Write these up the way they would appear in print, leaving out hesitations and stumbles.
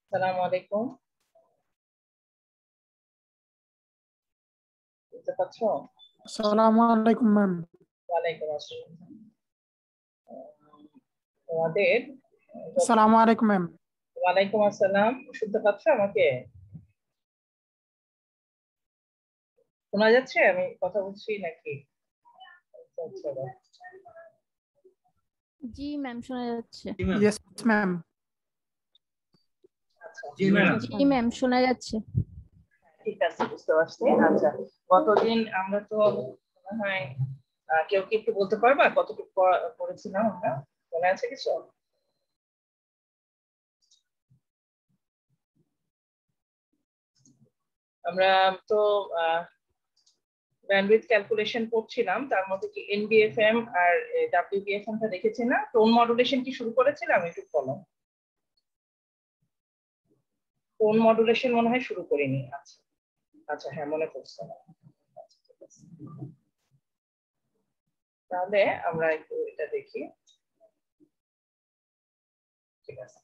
আসসালামু আলাইকুম। বুঝতে পারছো? আসসালামু আলাইকুম ম্যাম। ওয়ালাইকুম আসসালাম। তোমাদের আসসালামু আলাইকুম ম্যাম। ওয়ালাইকুম আসসালাম। শুনতে পাচ্ছো আমাকে? শোনা যাচ্ছে আমি কথা বলছি নাকি? আচ্ছা, জি ম্যাম শোনা যাচ্ছে। Yes ma'am. আচ্ছা, জি ম্যাম শোনা যাচ্ছে। ঠিক আছে, বুঝতে পারছি। আচ্ছা, গতদিন আমরা তো মনে হয় কেউ কি একটু বলতে পারবা কতটুকু পড়েছিলাম আমরা? মনে আছে কিছু? আমরা তো ব্যান্ডউইথ ক্যালকুলেশন করছিলাম, তার মধ্যে কি এনবিএফএম আর ডাব্লিউবিএফএম টা দেখেছি না? টোন মডুলেশন কি শুরু করেছিলাম? একটু বলো। টোন মডুলেশন মনে হয় শুরু করিনি। আচ্ছা আচ্ছা, হ্যাঁ মনে পড়ছে। আচ্ছা, ঠিক আছে। তাহলে আমরা একটু এটা দেখি। ঠিক আছে,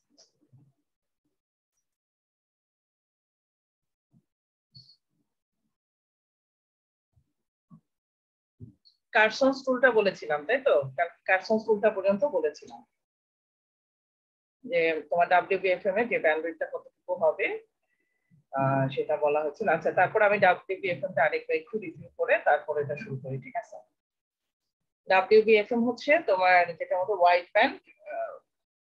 কার্সন টুলটা বলেছিলাম তাই তো? কার্সন টুলটা পর্যন্ত বলেছিলাম যে তোমার ডাব্লিউবিএফএম এর যে ব্যান্ডউইথটা কতটুকু হবে সেটা বলা হচ্ছিল। আচ্ছা, তারপর আমি ডাব্লিউবিএফএম টা আরেকবার একটু রিভিউ করে তারপরে এটা শুরু করি। ঠিক আছে। ডাব্লিউবিএফএম হচ্ছে তোমার যেটা মতো ওয়াইড ব্যান্ড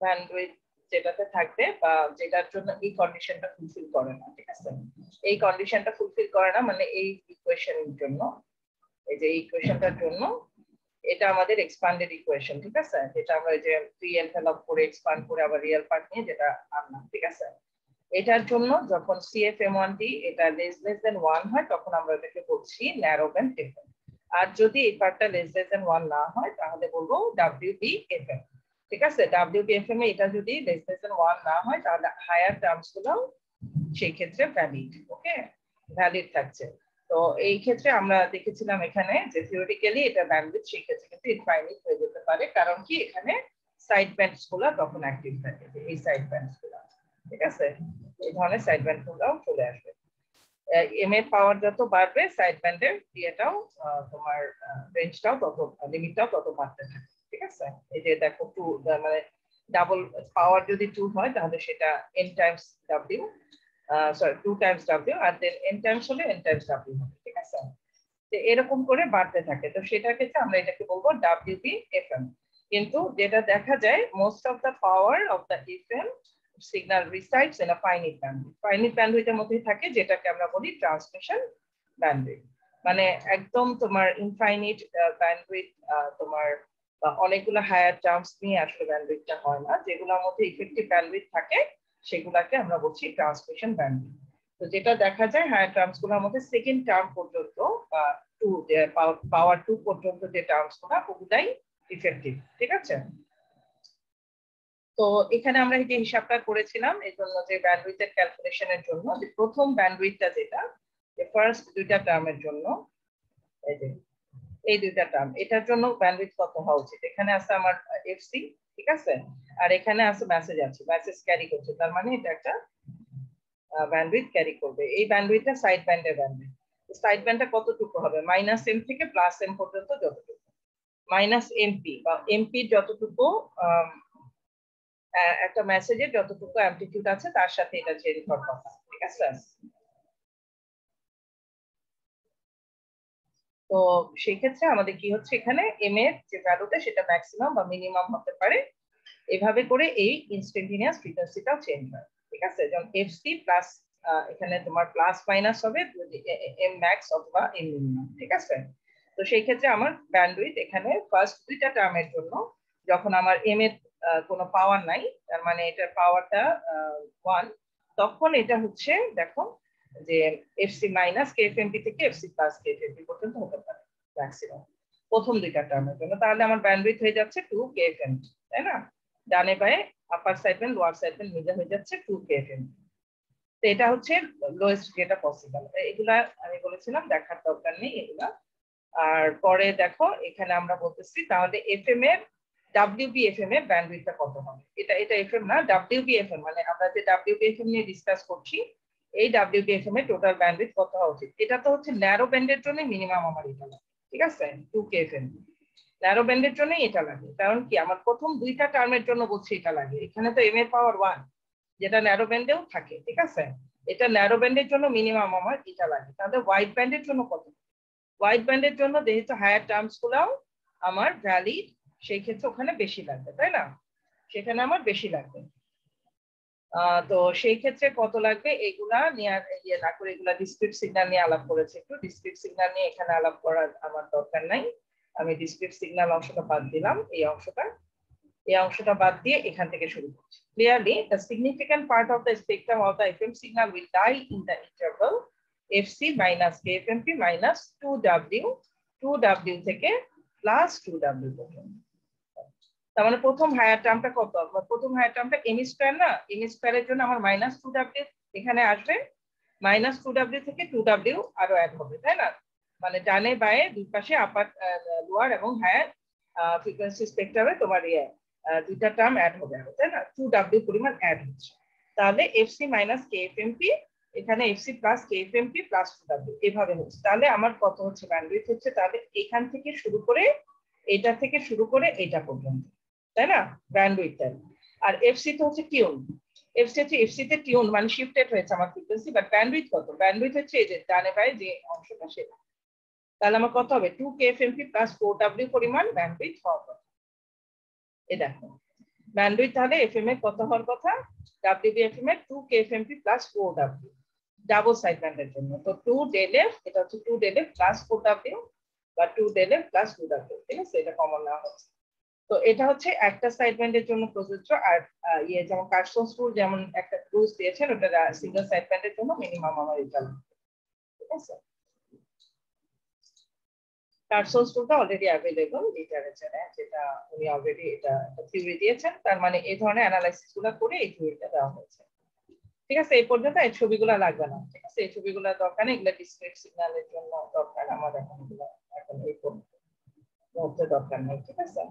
ব্যান্ডউইথ যেটাতে থাকবে বা যেটার জন্য এই কন্ডিশনটা ফুলফিল করে না। ঠিক আছে, এই কন্ডিশনটা ফুলফিল করে না মানে এই ইকুয়েশনের জন্য, এই যে ইকুয়েশনটার জন্য এটা আমাদের এক্সপ্যান্ডেড ইকুয়েশন। ঠিক আছে, যেটা আমরা ওই যে প্রি এনভেলপ করে এক্সপ্যান্ড করে আবার রিয়েল পার্ট নিয়ে যেটা আনলাম। ঠিক আছে, এটার জন্য যখন CFM1D এটা লেস দেন 1 হয় তখন আমরা এটাকে বলছি ন্যারো ব্যান্ড এফএম। আর যদি এই পার্টটা লেস দেন 1 না হয় তাহলে বলবো WBFM। ঠিক আছে, WBFM এ এটা যদি লেস দেন 1 না হয় তাহলে হায়ার টার্মস গুলো সেই ক্ষেত্রে ভ্যালিড। ওকে, ভ্যালিড থাকছে। তো এই ক্ষেত্রে আমরা দেখেছিলাম এখানে যে থিওরিটিক্যালি এটা ব্যান্ডউইথ সেই ক্ষেত্রে কিন্তু ইনফাইনাইট হয়ে যেতে পারে, কারণ কি এখানে সাইড ব্যান্ডস গুলো তখন অ্যাক্টিভ থাকে, এই সাইড ব্যান্ডস গুলো। ঠিক আছে, এই ধরনের সাইড ব্যান্ড গুলোও চলে আসবে। এম এর পাওয়ার যত বাড়বে সাইড ব্যান্ডের ইয়েটাও তোমার রেঞ্জটাও তত, লিমিটটাও তত বাড়তে থাকে। ঠিক আছে, এই যে দেখো টু মানে ডাবল পাওয়ার যদি 2 হয় তাহলে সেটা n Times w, sorry 2 Times w, আর দেন n টাইমস হলে n টাইমস w হবে। ঠিক আছে, তো এরকম করে বাড়তে থাকে। তো সেটার ক্ষেত্রে আমরা এটাকে বলবো WBFM। কিন্তু যেটা দেখা যায় most of the power of the FM signal resides in a finite bandwidth. Finite ব্যান্ডউইথের মধ্যেই থাকে যেটাকে আমরা বলি ট্রান্সমিশন ব্যান্ডউইথ। মানে একদম তোমার ইনফাইনাইট ব্যান্ডউইথ তোমার অনেকগুলো হায়ার টার্মস নিয়ে আসলে ব্যান্ডউইথটা হয় না, যেগুলোর মধ্যে ইফেক্টিভ ব্যান্ডউইথ থাকে সেগুলাকে আমরা বলছি ট্রান্সমিশন ব্যান্ডউইথ। তো যেটা দেখা যায় হায়ার টার্মস গুলোর মধ্যে সেকেন্ড টার্ম পর্যন্ত বা পাওয়ার 2 পর্যন্ত যে টার্মস গুলো ওগুলাই ইফেক্টিভ। ঠিক আছে, তো এখানে আমরা যে হিসাবটা করেছিলাম এই জন্য যে ব্যান্ডউইথের ক্যালকুলেশনের জন্য যে প্রথম ব্যান্ডউইথটা যেটা যে ফার্স্ট দুইটা টার্মের জন্য, এই যে এই দুইটা টার্ম এটার জন্য ব্যান্ডউইথ কত হওয়া উচিত। এখানে আছে আমার এফসি, ঠিক আছে, আর এখানে আছে মেসেজ আছে, মেসেজ ক্যারি করছে, তার মানে এটা একটা ব্যান্ডউইথ ক্যারি করবে। এই ব্যান্ডউইথটা সাইড ব্যান্ডের ব্যান্ডউইথ। সাইড ব্যান্ডটা কতটুকু হবে? -m থেকে +m পর্যন্ত যতটুকু, -mp বা mp যতটুকু একটা মেসেজের যতটুকু অ্যামপ্লিটিউড আছে তার সাথে এটা চেঞ্জ হওয়ার কথা। ঠিক আছে, তো সেই ক্ষেত্রে আমাদের কি হচ্ছে এখানে m এর যে ভ্যালুটা সেটা ম্যাক্সিমাম বা মিনিমাম হতে পারে। এভাবে করে এই ইনস্ট্যান্টেনিয়াস ফ্রিকোয়েন্সিটাও চেঞ্জ হয়। ঠিক আছে, যেমন এফসি প্লাস এখানে তোমার প্লাস মাইনাস হবে এম ম্যাক্স অথবা এম মিনিমাম। ঠিক আছে, তো সেই ক্ষেত্রে আমার ব্যান্ডউইথ এখানে ফার্স্ট দুইটা টার্মের জন্য যখন আমার এম এর কোনো পাওয়ার নাই, তার মানে এটার পাওয়ারটা 1, তখন এটা হচ্ছে দেখো যে এফসি মাইনাস কেএফএমপি থেকে এফসি প্লাস কেএফএমপি পর্যন্ত হতে পারে ম্যাক্সিমাম প্রথম দুইটা টার্মের জন্য। তাহলে আমার ব্যান্ডউইথ হয়ে যাচ্ছে 2 কেএফএমপি, তাই না? ডানে বায়ে upper side band lower side band মিলে হয়ে যাচ্ছে 2 কেএফএমপি। তো এটা হচ্ছে লোয়েস্ট যেটা পসিবল। এগুলা আমি বলেছিলাম দেখার দরকার নেই এগুলা। আর পরে দেখো এখানে আমরা বলতেছি তাহলে এফএম এর WBFM এর ব্যান্ডউইথটা কত হবে। এটা FM না, WBFM মানে আমরা যে WBFM নিয়ে ডিসকাস করছি, এই WBFM এর টোটাল ব্যান্ডউইথ কত হওয়া উচিত। এটা তো হচ্ছে ন্যারো ব্যান্ডের জন্য মিনিমাম আমার এটা লাগে, ঠিক আছে, 2KFM। ন্যারো ব্যান্ডের জন্য এটা লাগে, কারণ কি আমার প্রথম দুইটা টার্মের জন্য বলছি এটা লাগে। এখানে তো m এর পাওয়ার 1 যেটা ন্যারো ব্যান্ডেও থাকে, ঠিক আছে। এটা ন্যারো ব্যান্ডের জন্য মিনিমাম আমার এটা লাগে। তাহলে ওয়াইড ব্যান্ডের জন্য কত? ওয়াইড ব্যান্ডের জন্য যেহেতু হায়ার টার্মস গুলাও আমার ভ্যালিড, সেই ক্ষেত্রে ওখানে বেশি লাগবে, তাই না, সেখানে আমার বেশি লাগবে। তো সেই ক্ষেত্রে কত লাগবে এগুলা নিয়ে ইয়ে না করে, এগুলা ডিসক্রিট সিগন্যাল নিয়ে আলাপ করেছে। একটু ডিসক্রিট সিগন্যাল নিয়ে এখানে আলাপ করার আমার দরকার নাই, আমি ডিসক্রিট সিগন্যাল অংশটা বাদ দিলাম। এই অংশটা বাদ দিয়ে এখান থেকে শুরু করছি। Clearly, the significant part of the spectrum of the FM signal will lie in the interval FC minus KFMP minus 2W থেকে plus 2W পর্যন্ত। তার মানে প্রথম হায়ার টার্মটা কত? প্রথম হায়ার টার্মটা m স্কয়ার না, m স্কয়ারের জন্য আমার মাইনাস 2W এখানে আসবে, মাইনাস 2W থেকে 2W আরো অ্যাড হবে, তাই না। মানে ডানে বায়ে দুই পাশে আপার লোয়ার এবং হায়ার ফ্রিকোয়েন্সি স্পেকট্রামে তোমার দুইটা টার্ম অ্যাড হবে, তাই না, 2W পরিমাণ অ্যাড হচ্ছে। তাহলে FC মাইনাস KFMP, এখানে FC plus KFMP plus 2W এভাবে হচ্ছে। তাহলে আমার কত হচ্ছে ব্যান্ডউইথ হচ্ছে, তাহলে এখান থেকে শুরু করে এটা থেকে শুরু করে এটা পর্যন্ত, তাই না, ব্যান্ডউইথটা। আর এফসি তো হচ্ছে টিউন, এফসি তে টিউন মানে শিফটেড হয়েছে আমার ফ্রিকোয়েন্সি, বাট ব্যান্ডউইথ কত? ব্যান্ডউইথ হচ্ছে এই যে ডানে বায়ে যে অংশটা সেটা। তাহলে আমার কত হবে? 2KFMP প্লাস 4W পরিমাণ ব্যান্ডউইথ হওয়ার কথা। এই দেখো ব্যান্ডউইথ তাহলে এফএম এর কত হওয়ার কথা? WBFM এর 2KFMP plus 4W double side ব্যান্ডের জন্য। তো 2ΔF, এটা হচ্ছে 2ΔF প্লাস 4W বা 2ΔF প্লাস 2W, ঠিক আছে, এটা কমন নেওয়া হচ্ছে। তো এটা হচ্ছে একটা সাইড ব্যান্ডের জন্য প্রযোজ্য। আর ইয়ে যেমন কার্সনস রুল যেমন একটা রুলস দিয়েছেন, ওটা সিঙ্গেল সাইড ব্যান্ডের জন্য মিনিমাম আমার এটা, ঠিক আছে। কার্সনস রুলটা অলরেডি অ্যাভেলেবল লিটারেচারে, যেটা উনি অলরেডি এটা থিওরি দিয়েছেন। তার মানে এই ধরনের অ্যানালাইসিস গুলো করে এই থিওরিটা দেওয়া হয়েছে, ঠিক আছে। এই পর্যন্ত এই ছবিগুলো লাগবে না, ঠিক আছে, এই ছবিগুলো দরকার নেই, এগুলো ডিসক্রিট সিগন্যালের জন্য দরকার, আমার এখন এগুলো এখন এই মুহূর্তে দরকার নেই, ঠিক আছে।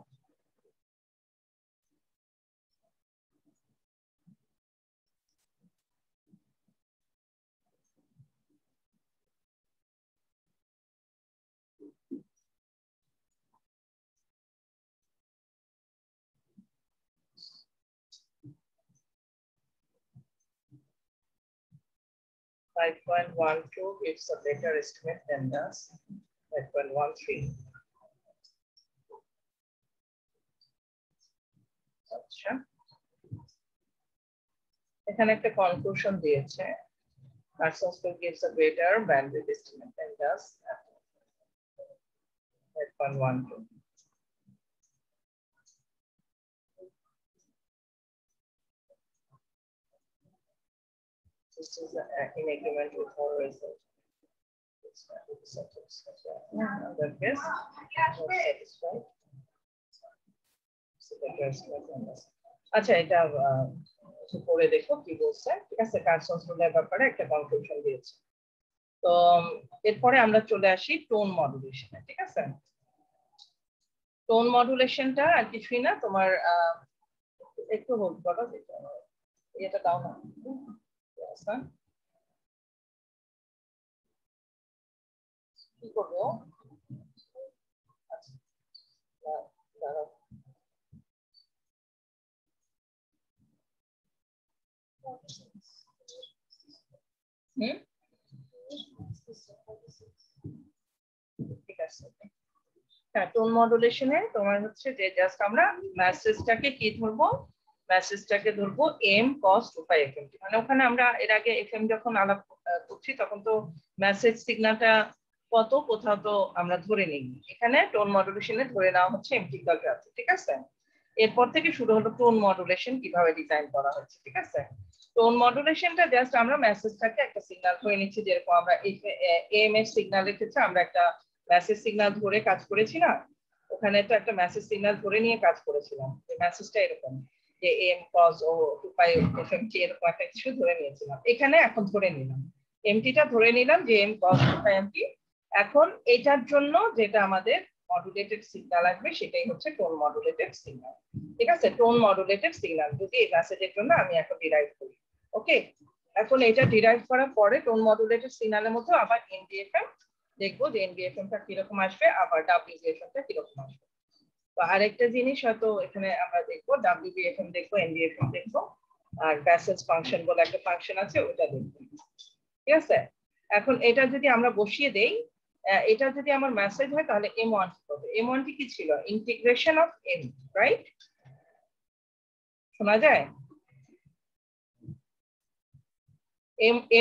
.12 gives a better estimate than does 5.13. আচ্ছা, এখানে একটা কনক্লুশন দিয়েছে, Parsons School gives a better bandwidth estimate than does 5.12. This is in agreement with our result. Other guess not satisfied. আচ্ছা, এটা পরে দেখো কি বলছে, ঠিক আছে। কার্সনস রুলের ব্যাপারে একটা কনক্লুশন দিয়েছে। তো এরপরে আমরা চলে আসি টোন মডুলেশনে, ঠিক আছে। টোন মডুলেশনটা আর কিছুই না, তোমার একটু হোল্ড করো, এটা দাও না, কি করবো, আচ্ছা দাঁড়াও, ঠিক আছে। হ্যাঁ, টোন মডুলেশনে তোমার হচ্ছে যে জাস্ট আমরা মেসেজটাকে কি ধরবো, মেসেজটাকে ধরবো m cos 2πfmt, মানে ওখানে আমরা এর আগে এফএম যখন আলাপ করছি তখন তো মেসেজ সিগন্যালটা কত কোথাও তো আমরা ধরে নিই, এখানে টোন মডুলেশনে ধরে নেওয়া হচ্ছে এমটিকাল ভ্যালু, ঠিক আছে। এরপর থেকে শুরু হলো টোন মডুলেশন কিভাবে ডিজাইন করা হচ্ছে, ঠিক আছে। টোন মডুলেশনটা জাস্ট আমরা মেসেজটাকে একটা সিগন্যাল ধরে নিচ্ছি, যেরকম আমরা এম এর সিগন্যালের ক্ষেত্রে আমরা একটা মেসেজ সিগন্যাল ধরে কাজ করেছি না, ওখানে তো একটা মেসেজ সিগন্যাল ধরে নিয়ে কাজ করেছিলাম, এই মেসেজটা এরকম যে m cos 2πfmt এরকম একটা কিছু ধরে নিয়েছিলাম, এখানে এখন ধরে নিলাম এমটিটা ধরে নিলাম যে m cos 2πmt। এখন এটার জন্য যেটা আমাদের মডুলেটেড সিগন্যাল আসবে সেটাই হচ্ছে টোন মডুলেটেড সিগন্যাল। ঠিক আছে, টোন মডুলেটেড সিগন্যাল যদি এই মেসেজের জন্য আমি এখন ডিরাইভ করি। ওকে, এখন এটা ডিরাইভ করার পরে টোন মডুলেটেড সিগন্যালের মধ্যে আবার এনডিএফএম দেখবো যে এনডিএফএমটা কিরকম আসবে, আবার ডাব্লিউবিএফএমটা কিরকম আসবে। তো আরেকটা জিনিস হয়তো এখানে আমরা দেখবো, ডাব্লিউবিএফএম দেখবো, এনডিএফএম দেখবো, আর প্যাসেজ ফাংশন বলে একটা ফাংশন আছে ওটা দেখবো। ঠিক আছে, এখন এটা যদি আমরা বসিয়ে দেই, এটা যদি আমার মেসেজ হয় তাহলে M1 হবে। M1 কি ছিল? Integration of M, right? শোনা যায়?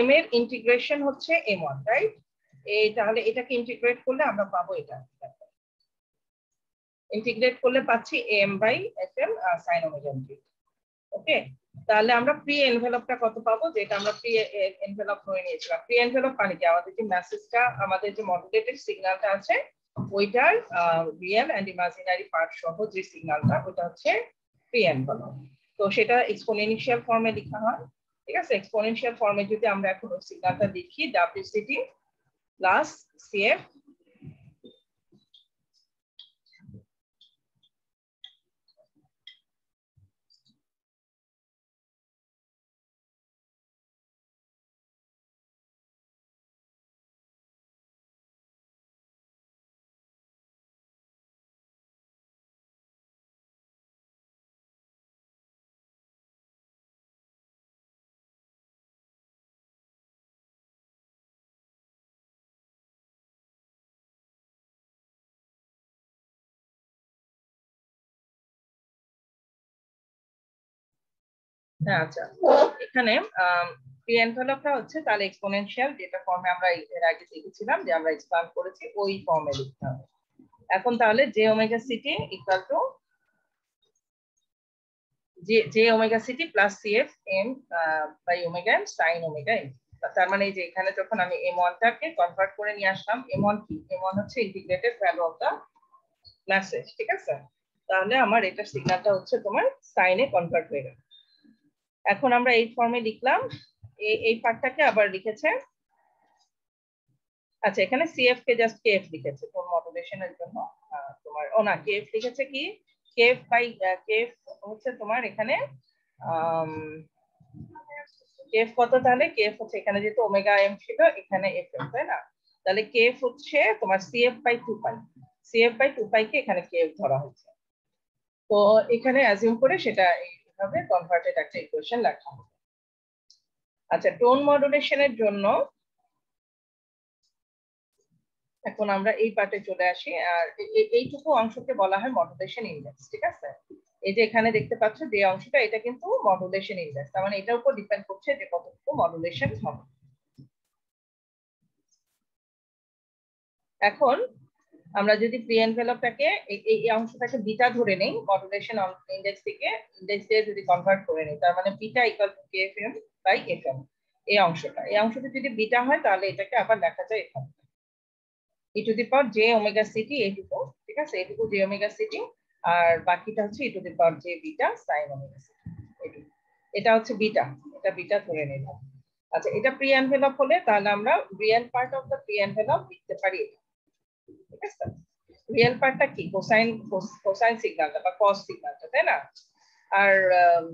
M এর ইন্টিগ্রেশন হচ্ছে M1, রাইট? এই তাহলে এটাকে ইন্টিগ্রেট করলে আমরা পাবো এটা, ইন্টিগ্রেট করলে পাচ্ছি AM/FM sin ওমেগা t। ওকে, তাহলে আমরা প্রি এনভেলপটা কত পাবো, যেটা আমরা প্রি এনভেলপ ধরে নিয়েছিলাম। প্রি এনভেলপ মানে কি, আমাদের যে মেসেজটা, আমাদের যে মডুলেটেড সিগন্যালটা আছে ওইটার রিয়েল এন্ড ইমাজিনারি পার্ট সহ যে সিগন্যালটা, ওটা হচ্ছে প্রি এনভেলপ। তো সেটা এক্সপোনেনশিয়াল ফর্মে লেখা হয়। ঠিক আছে, এক্সপোনেনশিয়াল ফর্মে যদি আমরা এখন ওই সিগন্যালটা লিখি, WCT প্লাস CF হ্যাঁ, আচ্ছা, এখানে প্রি এনভেলপটা হচ্ছে তাহলে এক্সপোনেনশিয়াল, যেটা ফর্মে আমরা এর আগে দেখেছিলাম যে আমরা এক্সপ্যান্ড করেছি, ওই ফর্মে লিখতে হবে। এখন তাহলে j omega c t equal to j omega c t plus CF m by omega m sin omega m। তার মানে এই যে এখানে যখন আমি M1 টাকে কনভার্ট করে নিয়ে আসলাম, M1 কি? M1 হচ্ছে integrated value of the message. ঠিক আছে, তাহলে আমার এটা সিগন্যালটা হচ্ছে তোমার সাইনে কনভার্ট হয়ে গেল। এখন আমরা এই ফর্মে লিখলাম, এই পার্টটাকে আবার লিখেছে, আচ্ছা এখানে CF কে জাস্ট KF লিখেছে কোন মডুলেশনের জন্য, তোমার না KF লিখেছে কি, KF বাই KF হচ্ছে তোমার এখানে KF কত, তাহলে KF হচ্ছে এখানে যেহেতু ওমেগা m ছিল এখানে FM, তাই না? তাহলে KF হচ্ছে তোমার CF/2π, CF/2π কে এখানে KF ধরা হয়েছে। তো এখানে অ্যাজিউম করে সেটা এইভাবে কনভার্টেড একটা ইকুয়েশন লেখা হবে। আচ্ছা, টোন মডুলেশনের জন্য এখন আমরা এই পার্টে চলে আসি, আর এইটুকু অংশকে বলা হয় মডুলেশন ইন্ডেক্স। ঠিক আছে, এই যে এখানে দেখতে পাচ্ছ যে অংশটা, এটা কিন্তু মডুলেশন ইন্ডেক্স, তার মানে এটার উপর ডিপেন্ড করছে যে কতটুকু মডুলেশন হবে। এখন আমরা যদি প্রি এনভেলপটাকে এই অংশটাকে বিটা ধরে নেই, মডুলেশন ইন্ডেক্স থেকে ইন্ডেক্স দিয়ে যদি কনভার্ট করে নেই, তার মানে বিটা ইকুয়াল টু KFM/FM। এই অংশটা যদি বিটা হয় তাহলে এটাকে আবার লেখা যায় এখানে e to the power j omega ct, এইটুকু। ঠিক আছে, এইটুকু j omega ct, আর বাকিটা হচ্ছে e to the power j beta sin omega ct। এটা হচ্ছে বিটা, এটা বিটা ধরে নিলাম। আচ্ছা, এটা প্রি এনভেলপ হলে তাহলে আমরা real part of the pre envelope লিখতে পারি। ঠিক আছে, রিয়েল পার্টটা কি? কোসাইন সিগন্যালটা বা কস সিগন্যালটা, তাই না? আর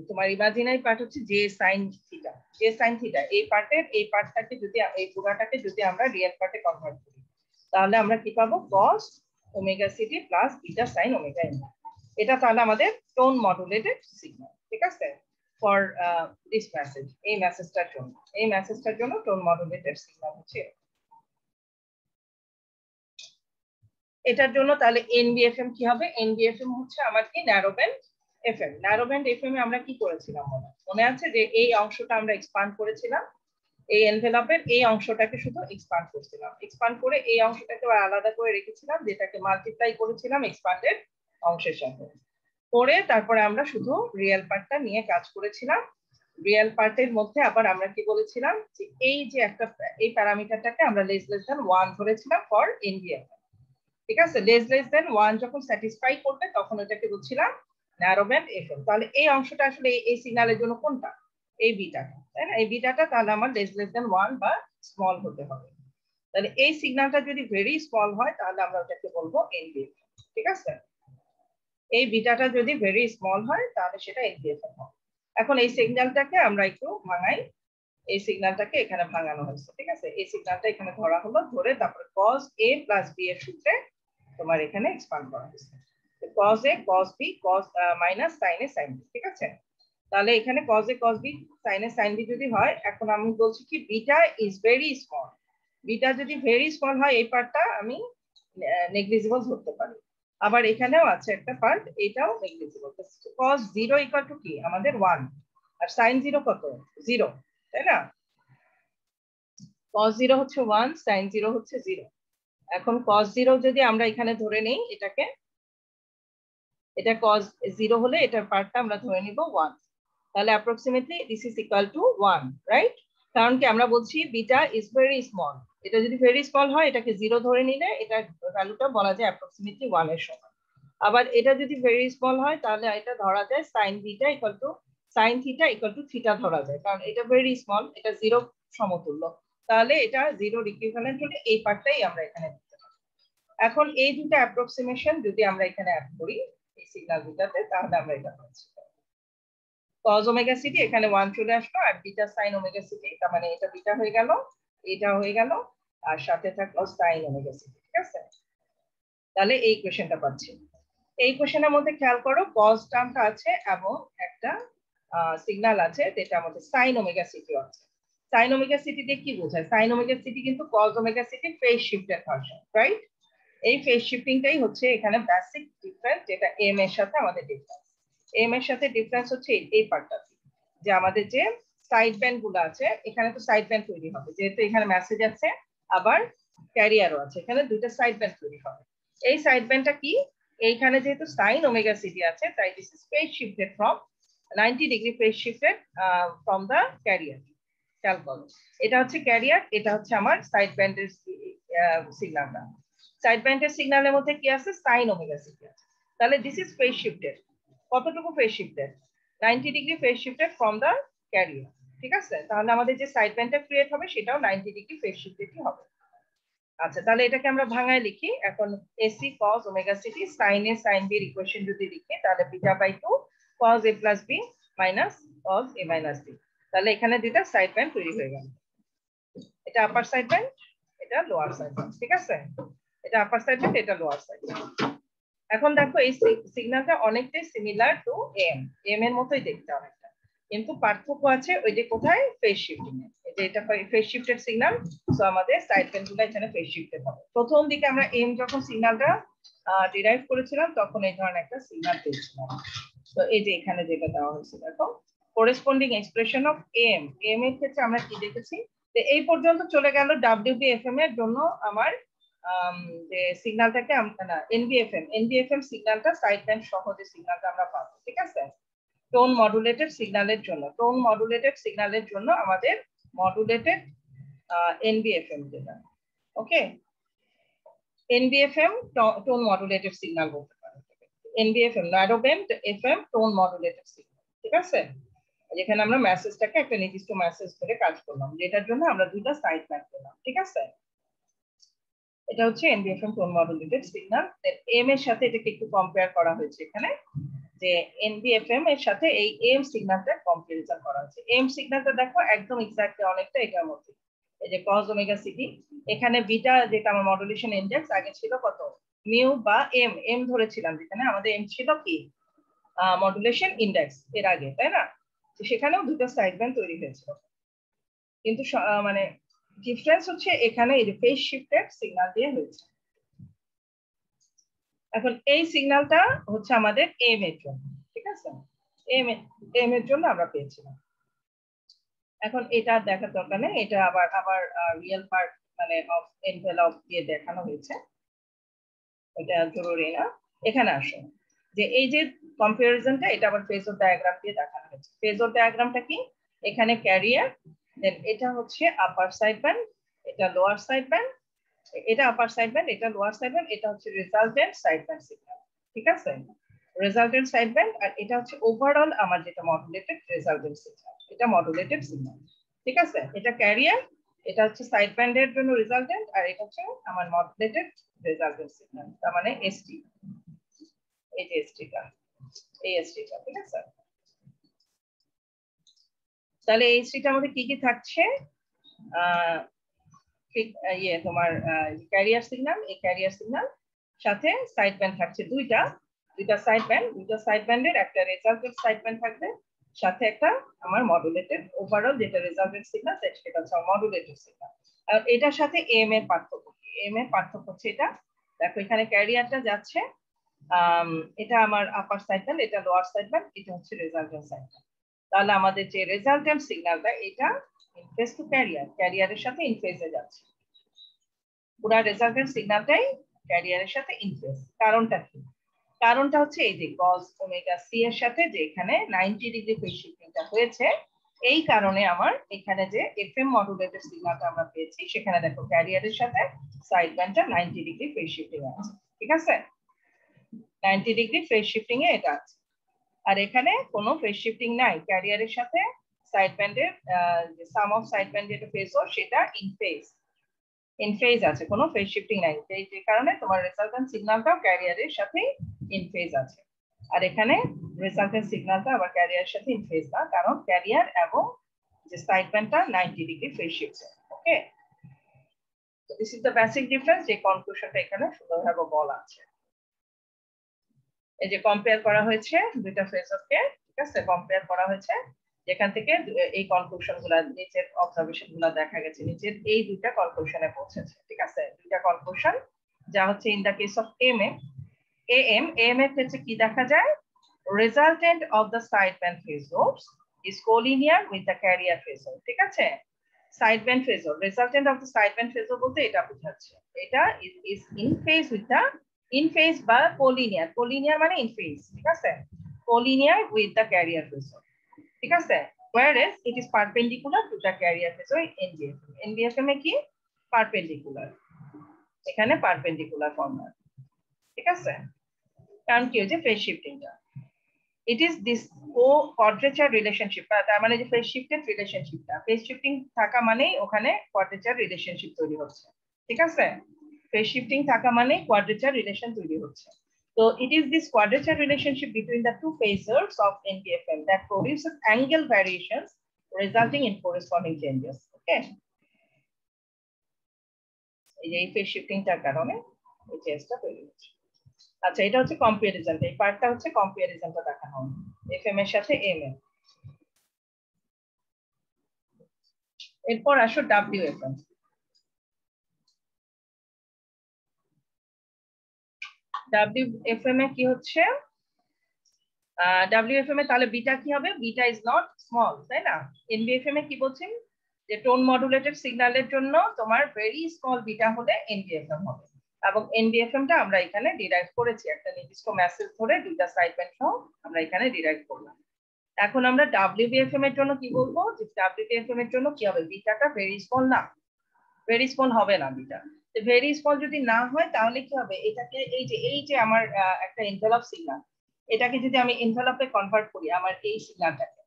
তোমার ইমাজিনারি পার্ট হচ্ছে j sin theta. j sin theta এই পার্টটাকে যদি, এই পুরোটাকে যদি আমরা রিয়েল পার্টে কনভার্ট করি তাহলে আমরা কি পাবো? cos omega c t plus beta sin omega m। এটা তাহলে আমাদের টোন মডুলেটেড সিগন্যাল। ঠিক আছে, ফর দিস মেসেজ, এই মেসেজটার জন্য টোন মডুলেটেড সিগন্যাল হচ্ছে এটার জন্য। তাহলে NBFM কি হবে? NBFM হচ্ছে আমার কি, narrow band FM। Narrow band FM এ আমরা কি করেছিলাম মনে আছে? যে এই অংশটা আমরা এক্সপ্যান্ড করেছিলাম, এই এনভেলপের এই অংশটাকে শুধু এক্সপ্যান্ড করছিলাম, এক্সপ্যান্ড করে এই অংশটাকে আলাদা করে রেখেছিলাম, যেটাকে মাল্টিপ্লাই করেছিলাম এক্সপ্যান্ডেড অংশের সাথে করে, তারপরে আমরা শুধু রিয়েল পার্টটা নিয়ে কাজ করেছিলাম। রিয়েল পার্টের মধ্যে আবার আমরা কি বলেছিলাম, যে এই যে একটা এই প্যারামিটারটাকে আমরা লেস দেন 1 ধরেছিলাম ফর NBFM। ঠিক আছে, লেস দেন 1 যখন স্যাটিসফাই করবে তখন ওটাকে বলছিলাম ন্যারো ব্যান্ড FM। তাহলে এই অংশটা আসলে এই সিগন্যালের জন্য কোনটা? এই বিটাটা, তাই না? এই বিটাটা তাহলে আমার লেস দেন 1 বা স্মল হতে হবে। তাহলে এই সিগন্যালটা যদি ভেরি স্মল হয় তাহলে আমরা ওটাকে বলবো NBFM। ঠিক আছে, এই বিটাটা যদি ভেরি স্মল হয় তাহলে সেটা এনবিএফএম হবে। এখন এই সিগন্যালটাকে আমরা একটু ভাঙাই, এই সিগন্যালটাকে এখানে ভাঙানো হয়েছে। ঠিক আছে, এই সিগন্যালটা এখানে ধরা হলো, ধরে তারপরে cos a প্লাস b এর সূত্রে তোমার এখানে এক্সপান্ড করা হয়েছে। cos a cos b cos minus sin a sin b। ঠিক আছে, তাহলে এখানে cos a cos b sin a sin b যদি হয়, এখন আমি বলছি কি beta is very small. Beta যদি ভেরি স্মল হয় এই পার্টটা আমি নেগলিজিবল ধরতে পারি। আবার এখানেও আছে একটা পার্ট, এটাও নেগলিজিবল। cos 0 ইকুয়াল টু কি আমাদের 1 আর sin 0 কত 0, তাই না? cos 0 হচ্ছে 1, sin 0 হচ্ছে 0। এখন cos 0 যদি আমরা এখানে ধরে নেই এটাকে, এটা cos 0 হলে এটার পার্টটা আমরা ধরে নিব 1, তাহলে approximately this is equal to 1, right? কারণ কি আমরা বলছি বিটা ইজ ভেরি স্মল, এটা যদি ভেরি স্মল হয় এটাকে 0 ধরে নিলে এটা ভ্যালুটা বলা যায় অ্যাপ্রক্সিমেটলি 1 এর সমান। আবার এটা যদি ভেরি স্মল হয় তাহলে এটা ধরা যায় sin beta equal to sin theta equal to theta ধরা যায়, কারণ এটা ভেরি স্মল, এটা 0 সমতুল্য, তাহলে এটা 0 ইকুইভ্যালেন্ট হলে এই পার্টটাই আমরা এখানে দিতে পারি। এখন এই দুটো অ্যাপ্রক্সিমেশন যদি আমরা এখানে অ্যাড করি এই সিগন্যাল দুটাতে, তাহলে আমরা এটা পাচ্ছি cos ওমেগা সিটি এখানে 1 চলে আসলো, আর বিটা sin ওমেগা সিটি, তার মানে এটা বিটা হয়ে গেল, এটা হয়ে গেল, আর সাথে থাকলো sin ওমেগা সিটি। ঠিক আছে, তাহলে এই ইকুয়েশনটা পাচ্ছি। এই ইকুয়েশনের মধ্যে খেয়াল করো cos টার্মটা আছে এবং একটা সিগন্যাল আছে যেটা আমাদের sin ওমেগা সিটি আছে। sin ওমেগা সিটি দিয়ে কি বোঝায়? sin ওমেগা সিটি কিন্তু cos ওমেগা সিটি ফেজ শিফটের ভার্সন, রাইট? এই ফেজ শিফটিংটাই হচ্ছে এখানে বেসিক ডিফারেন্স, যেটা m এর সাথে আমাদের ডিফারেন্স। m এর সাথে ডিফারেন্স হচ্ছে এই পার্টটা, যে আমাদের যে সাইড ব্যান্ড গুলো আছে, এখানে তো সাইড ব্যান্ড তৈরি হবে যেহেতু এখানে মেসেজ আছে, আবার ক্যারিয়ারও আছে, এখানে দুটো সাইড ব্যান্ড তৈরি হবে। এই সাইড ব্যান্ডটা কি, এইখানে যেহেতু sin ওমেগা সিটি আছে তাই this is phase shifted from 90 degree, phase shifted from the carrier. খেয়াল করো, এটা হচ্ছে ক্যারিয়ার, এটা হচ্ছে আমার সাইড ব্যান্ডের সিগন্যালটা। সাইড ব্যান্ডের সিগন্যালের মধ্যে কি আছে? sin ওমেগা সিটি আছে। তাহলে দিস ইজ ফেজ শিফটেড, কতটুকু phase shifted? 90 degree phase shifted from the carrier. ঠিক আছে, তাহলে আমাদের যে সাইড ব্যান্ডটা ক্রিয়েট হবে সেটাও 90 ডিগ্রি ফেজ শিফটেডই হবে। আচ্ছা, তাহলে এটাকে আমরা ভাঙায় লিখি। এখন AC cos omega city sin A sin B এর ইকুয়েশন যদি লিখি, তাহলে beta by 2 cos A plus B minus cos A minus B। তাহলে এখানে দুটো সাইড ব্যান্ড তৈরি হয়ে গেল, এটা আপার সাইড ব্যান্ড, এটা লোয়ার সাইড ব্যান্ড। ঠিক আছে, এটা আপার সাইড ব্যান্ড, এটা লোয়ার সাইড ব্যান্ড। এখন দেখো এই সিগন্যালটা অনেকটাই সিমিলার টু m এর মতোই দেখতে অনেকটা, কিন্তু পার্থক্য আছে ওই যে কোথায়? ফেজ শিফটিং এ। এই যে এটা ফেজ শিফটেড সিগন্যাল, সো আমাদের সাইড ব্যান্ডগুলো এখানে ফেজ শিফটেড হবে। প্রথম দিকে আমরা m যখন সিগন্যালটা ডিরাইভ করেছিলাম তখন এই ধরনের একটা সিগন্যাল পেয়েছিলাম। তো এই যে এখানে যেটা দেওয়া হয়েছে দেখো, করেসপন্ডিং এক্সপ্রেশন অফ m এর ক্ষেত্রে আমরা কি দেখেছি, যে এই পর্যন্ত চলে গেল WBFM এর জন্য আমার যে সিগন্যালটাকে না NBFM সিগন্যালটা সাইড ব্যান্ড সহ যে সিগন্যালটা আমরা পাবো। ঠিক আছে, টোন মডুলেটেড সিগন্যালের জন্য, টোন মডুলেটেড সিগন্যালের জন্য আমাদের মডুলেটেড NBFM যেটা, ওকে, NBFM টোন মডুলেটেড সিগন্যাল বলতে পারে, NBFM narrow band FM tone modulated signal. ঠিক আছে, যেখানে আমরা মেসেজটাকে একটা নির্দিষ্ট মেসেজ করে কাজ করলাম, যেটার জন্য আমরা দুইটা সাইড ব্যান্ড পেলাম। ঠিক আছে, এটা হচ্ছে NBFM tone modulated signal. m এর সাথে এটাকে একটু কম্পেয়ার করা হয়েছে এখানে, যে NBFM এর সাথে এই m সিগন্যালটা কম্পারিজন করা হয়েছে। m সিগন্যালটা দেখো একদম এক্স্যাক্টলি অনেকটা এটার মতো, এই যে cos ওমেগা সিটি, এখানে বিটা যেটা আমার মডুলেশন ইনডেক্স আগে ছিল কত, মিউ বা m ধরেছিলাম, যেখানে আমাদের m ছিল কি মডুলেশন ইনডেক্স এর আগে, তাই না? তো সেখানেও দুটো সাইড ব্যান্ড তৈরি হয়েছিল, কিন্তু মানে ডিফারেন্স হচ্ছে এখানে এই যে ফেজ শিফটেড সিগন্যাল দিয়ে হয়েছে। এখন এই সিগন্যালটা হচ্ছে আমাদের m এর জন্য। ঠিক আছে, m এর জন্য আমরা পেয়েছিলাম। এখন এটা দেখার দরকার নেই, এটা আবার রিয়েল পার্ট মানে অফ এনভেলপ দিয়ে দেখানো হয়েছে, এটা জরুরি না। এখানে আসো, যে এই যে কম্পারিজনটা এটা আবার ফেজর ডায়াগ্রাম দিয়ে দেখানো হয়েছে। ফেজর ডায়াগ্রামটা কি, এখানে ক্যারিয়ার, দেন এটা হচ্ছে আপার সাইড ব্যান্ড, এটা লোয়ার সাইড ব্যান্ড, এটা আপার সাইড ব্যান্ড, এটা লোয়ার সাইড ব্যান্ড, এটা হচ্ছে রেজাল্টেন্ট সাইড ব্যান্ড সিগন্যাল। ঠিক আছে, রেজাল্টেন্ট সাইড ব্যান্ড, আর এটা হচ্ছে ওভারঅল আমার যেটা মডুলেটেড রেজাল্টেন্ট সিগন্যাল, এটা মডুলেটেড সিগন্যাল। ঠিক আছে, এটা ক্যারিয়ার, এটা হচ্ছে সাইড ব্যান্ডের জন্য রেজাল্টেন্ট, আর এটা হচ্ছে আমার মডুলেটেড রেজাল্টেন্ট সিগন্যাল, তার মানে এসটি, এই যে এসটিটা, এই এসটিটা, ঠিক আছে। তাহলে এই এসটিটার মধ্যে কি কি থাকছে? তোমার ক্যারিয়ার সিগন্যাল, এই ক্যারিয়ার সিগন্যাল সাথে সাইড ব্যান্ড থাকছে দুইটা সাইড ব্যান্ডের একটা রেজাল্টেড সাইড ব্যান্ড থাকবে, সাথে একটা আমার মডুলেটেড ওভারঅল যেটা রেজাল্টেড সিগন্যাল সেটা হচ্ছে মডুলেটেড সিগন্যাল। আর এটার সাথে এম এর পার্থক্য কি? এম এর পার্থক্য হচ্ছে এটা, দেখো এখানে ক্যারিয়ারটা যাচ্ছে, এটা আমার আপার সাইড ব্যান্ড, এটা লোয়ার সাইড ব্যান্ড, এটা হচ্ছে রেজাল্টেন্ট সাইড ব্যান্ড। তাহলে আমাদের যে রেজাল্টেন্ট সিগন্যালটা এটা ইনফেজ টু ক্যারিয়ারের সাথে ইনফেজে যাচ্ছে, পুরো রেজাল্টেন্ট সিগন্যালটাই ক্যারিয়ারের সাথে ইনফেজ। কারণটা কি? কারণটা হচ্ছে এই যে cos ওমেগা সি এর সাথে যে এখানে 90 ডিগ্রি ফেজ শিফটিংটা হয়েছে, এই কারণে আমার এখানে যে এফএম মডুলেটেড সিগন্যালটা আমরা পেয়েছি সেখানে দেখো ক্যারিয়ারের সাথে সাইড ব্যান্ডটা 90 ডিগ্রি ফেজ শিফটিং আছে, ঠিক আছে, 90 ডিগ্রি ফেজ শিফটিং এ এটা আছে। আর এখানে কোনো ফেজ শিফটিং নাই, ক্যারিয়ারের সাথে সাইড ব্যান্ডের যে সাম অফ সাইড ব্যান্ড যেটা ফেজ সেটা ইন ফেজ আছে, কোনো ফেজ শিফটিং নাই, যে কারণে তোমার রেজাল্টেন্ট সিগন্যালটাও ক্যারিয়ারের সাথে ইন ফেজ আছে। আর এখানে রেজাল্টেন্ট সিগন্যালটা আবার ক্যারিয়ারের সাথে ইন ফেজ না, কারণ ক্যারিয়ার এবং যে সাইড ব্যান্ডটা 90 ডিগ্রি ফেজ শিফট। ওকে, তো this is the basic difference, যে কনক্লুশনটা এখানে সুন্দরভাবে বলা আছে। এই যে কম্পেয়ার করা হয়েছে দুইটা ফেজরকে, ঠিক আছে, কম্পেয়ার করা হয়েছে, যেখান থেকে এই কনক্লুশন গুলা, নিচের অবজারভেশন গুলা দেখা গেছে, নিচের এই দুইটা কনক্লুশনে পৌঁছেছে, ঠিক আছে, দুইটা কনক্লুশন যা হচ্ছে in the case of M এর ক্ষেত্রে কি দেখা যায়? Resultant of the side band phasors is collinear with the carrier phasor, ঠিক আছে, side band phasor, resultant of the side band phasor বলতে এটা বোঝাচ্ছে, এটা is in phase with the in phase বা কোলিনিয়ার মানে ইন ফেজ, ঠিক আছে, collinear with the carrier phasor, ঠিক আছে, whereas it is perpendicular to the carrier phasor in NBFM এ কি পারপেন্ডিকুলার, এখানে পারপেন্ডিকুলার ফর্মুলা, ঠিক আছে, কারণ কি হচ্ছে ফেজ শিফটিংটা, it is this quadrature relationship, তার মানে যে ফেজ শিফটেড রিলেশনশিপটা, ফেজ শিফটিং থাকা মানে ওখানে কোয়াড্রেচার রিলেশনশিপ তৈরি হচ্ছে, ঠিক আছে, ফেজ শিফটিং থাকা মানে কোয়াড্রেচার রিলেশন তৈরি হচ্ছে। So it is this quadrature relationship between the two phasors of NBFM that produces angle variations resulting in corresponding changes. Okay. এই ফেজ শিফটিংটার কারণে এই চেঞ্জটা তৈরি হচ্ছে। আচ্ছা, এটা হচ্ছে কম্পারিজন, এই পার্টটা হচ্ছে কম্পারিজনটা দেখানো এফএম এর সাথে এম এর। এরপর আসো ডাব্লিউএফএম। ডাব্লিউএফএম এ কি হচ্ছে? ডাব্লিউএফএম এ তাহলে বিটা কি হবে? বিটা ইজ নট স্মল, তাই না? এনবিএফএম এ কি বলছেন? যে টোন মডুলেটেড সিগন্যালের জন্য তোমার ভেরি স্মল বিটা হলে এনবিএফএম হবে, এবং এনবিএফএমটা আমরা এখানে ডিরাইভ করেছি, একটা নির্দিষ্ট মেসেজ ধরে দুইটা সাইড ব্যান্ড সহ আমরা এখানে ডিরাইভ করলাম। এখন আমরা ডাব্লিউবিএফএম এর জন্য কি বলবো? যে ডাব্লিউবিএফএম এর জন্য কি হবে? বিটাটা ভেরি স্মল না, ভেরি স্মল হবে না বিটা। ভেরি স্মল যদি না হয় তাহলে কি হবে? এটাকে এই যে আমার একটা এনভেলপ সিগন্যাল, এটাকে যদি আমি এনভেলপে কনভার্ট করি, আমার এই সিগন্যালটাকে,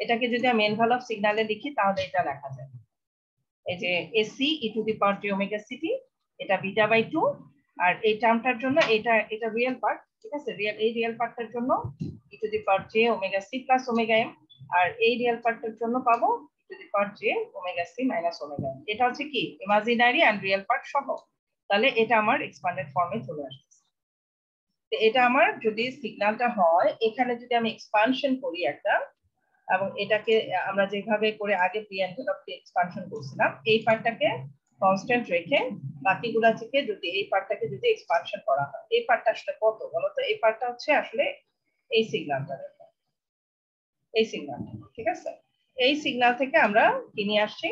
এটাকে যদি আমি এনভেলপ সিগন্যালে লিখি তাহলে এটা লেখা যায়, এই যে AC E to the power G omega city, এটা বিটা বাই 2, আর এই টার্মটার জন্য এটা রিয়েল পার্ট, ঠিক আছে, এই রিয়েল পার্টটার জন্য e to the power j omega c plus omega m, আর এই রিয়েল পার্টটার জন্য পাবো e to the power j omega c minus omega m. এটা হচ্ছে কি ইমাজিনারি এন্ড রিয়েল পার্ট সহ, তাহলে এটা আমার এক্সপ্যান্ডেড ফর্মে চলে আসছে। তো এটা আমার যদি সিগন্যালটা হয়, এখানে যদি আমি এক্সপানশন করি একটা, এবং এটাকে আমরা যেভাবে করে আগে প্রি এনভেলপকে এক্সপানশন করছিলাম, এই পার্টটাকে কনস্ট্যান্ট রেখে বাকিগুলা থেকে যদি এই পার্টটাকে যদি এক্সপানশন করা হয়, এই পার্টটা আসলে কত বলো তো? এই পার্টটা হচ্ছে আসলে এই সিগন্যালটা, এই সিগন্যালটা, ঠিক আছে, এই সিগন্যাল থেকে আমরা কি নিয়ে আসছি?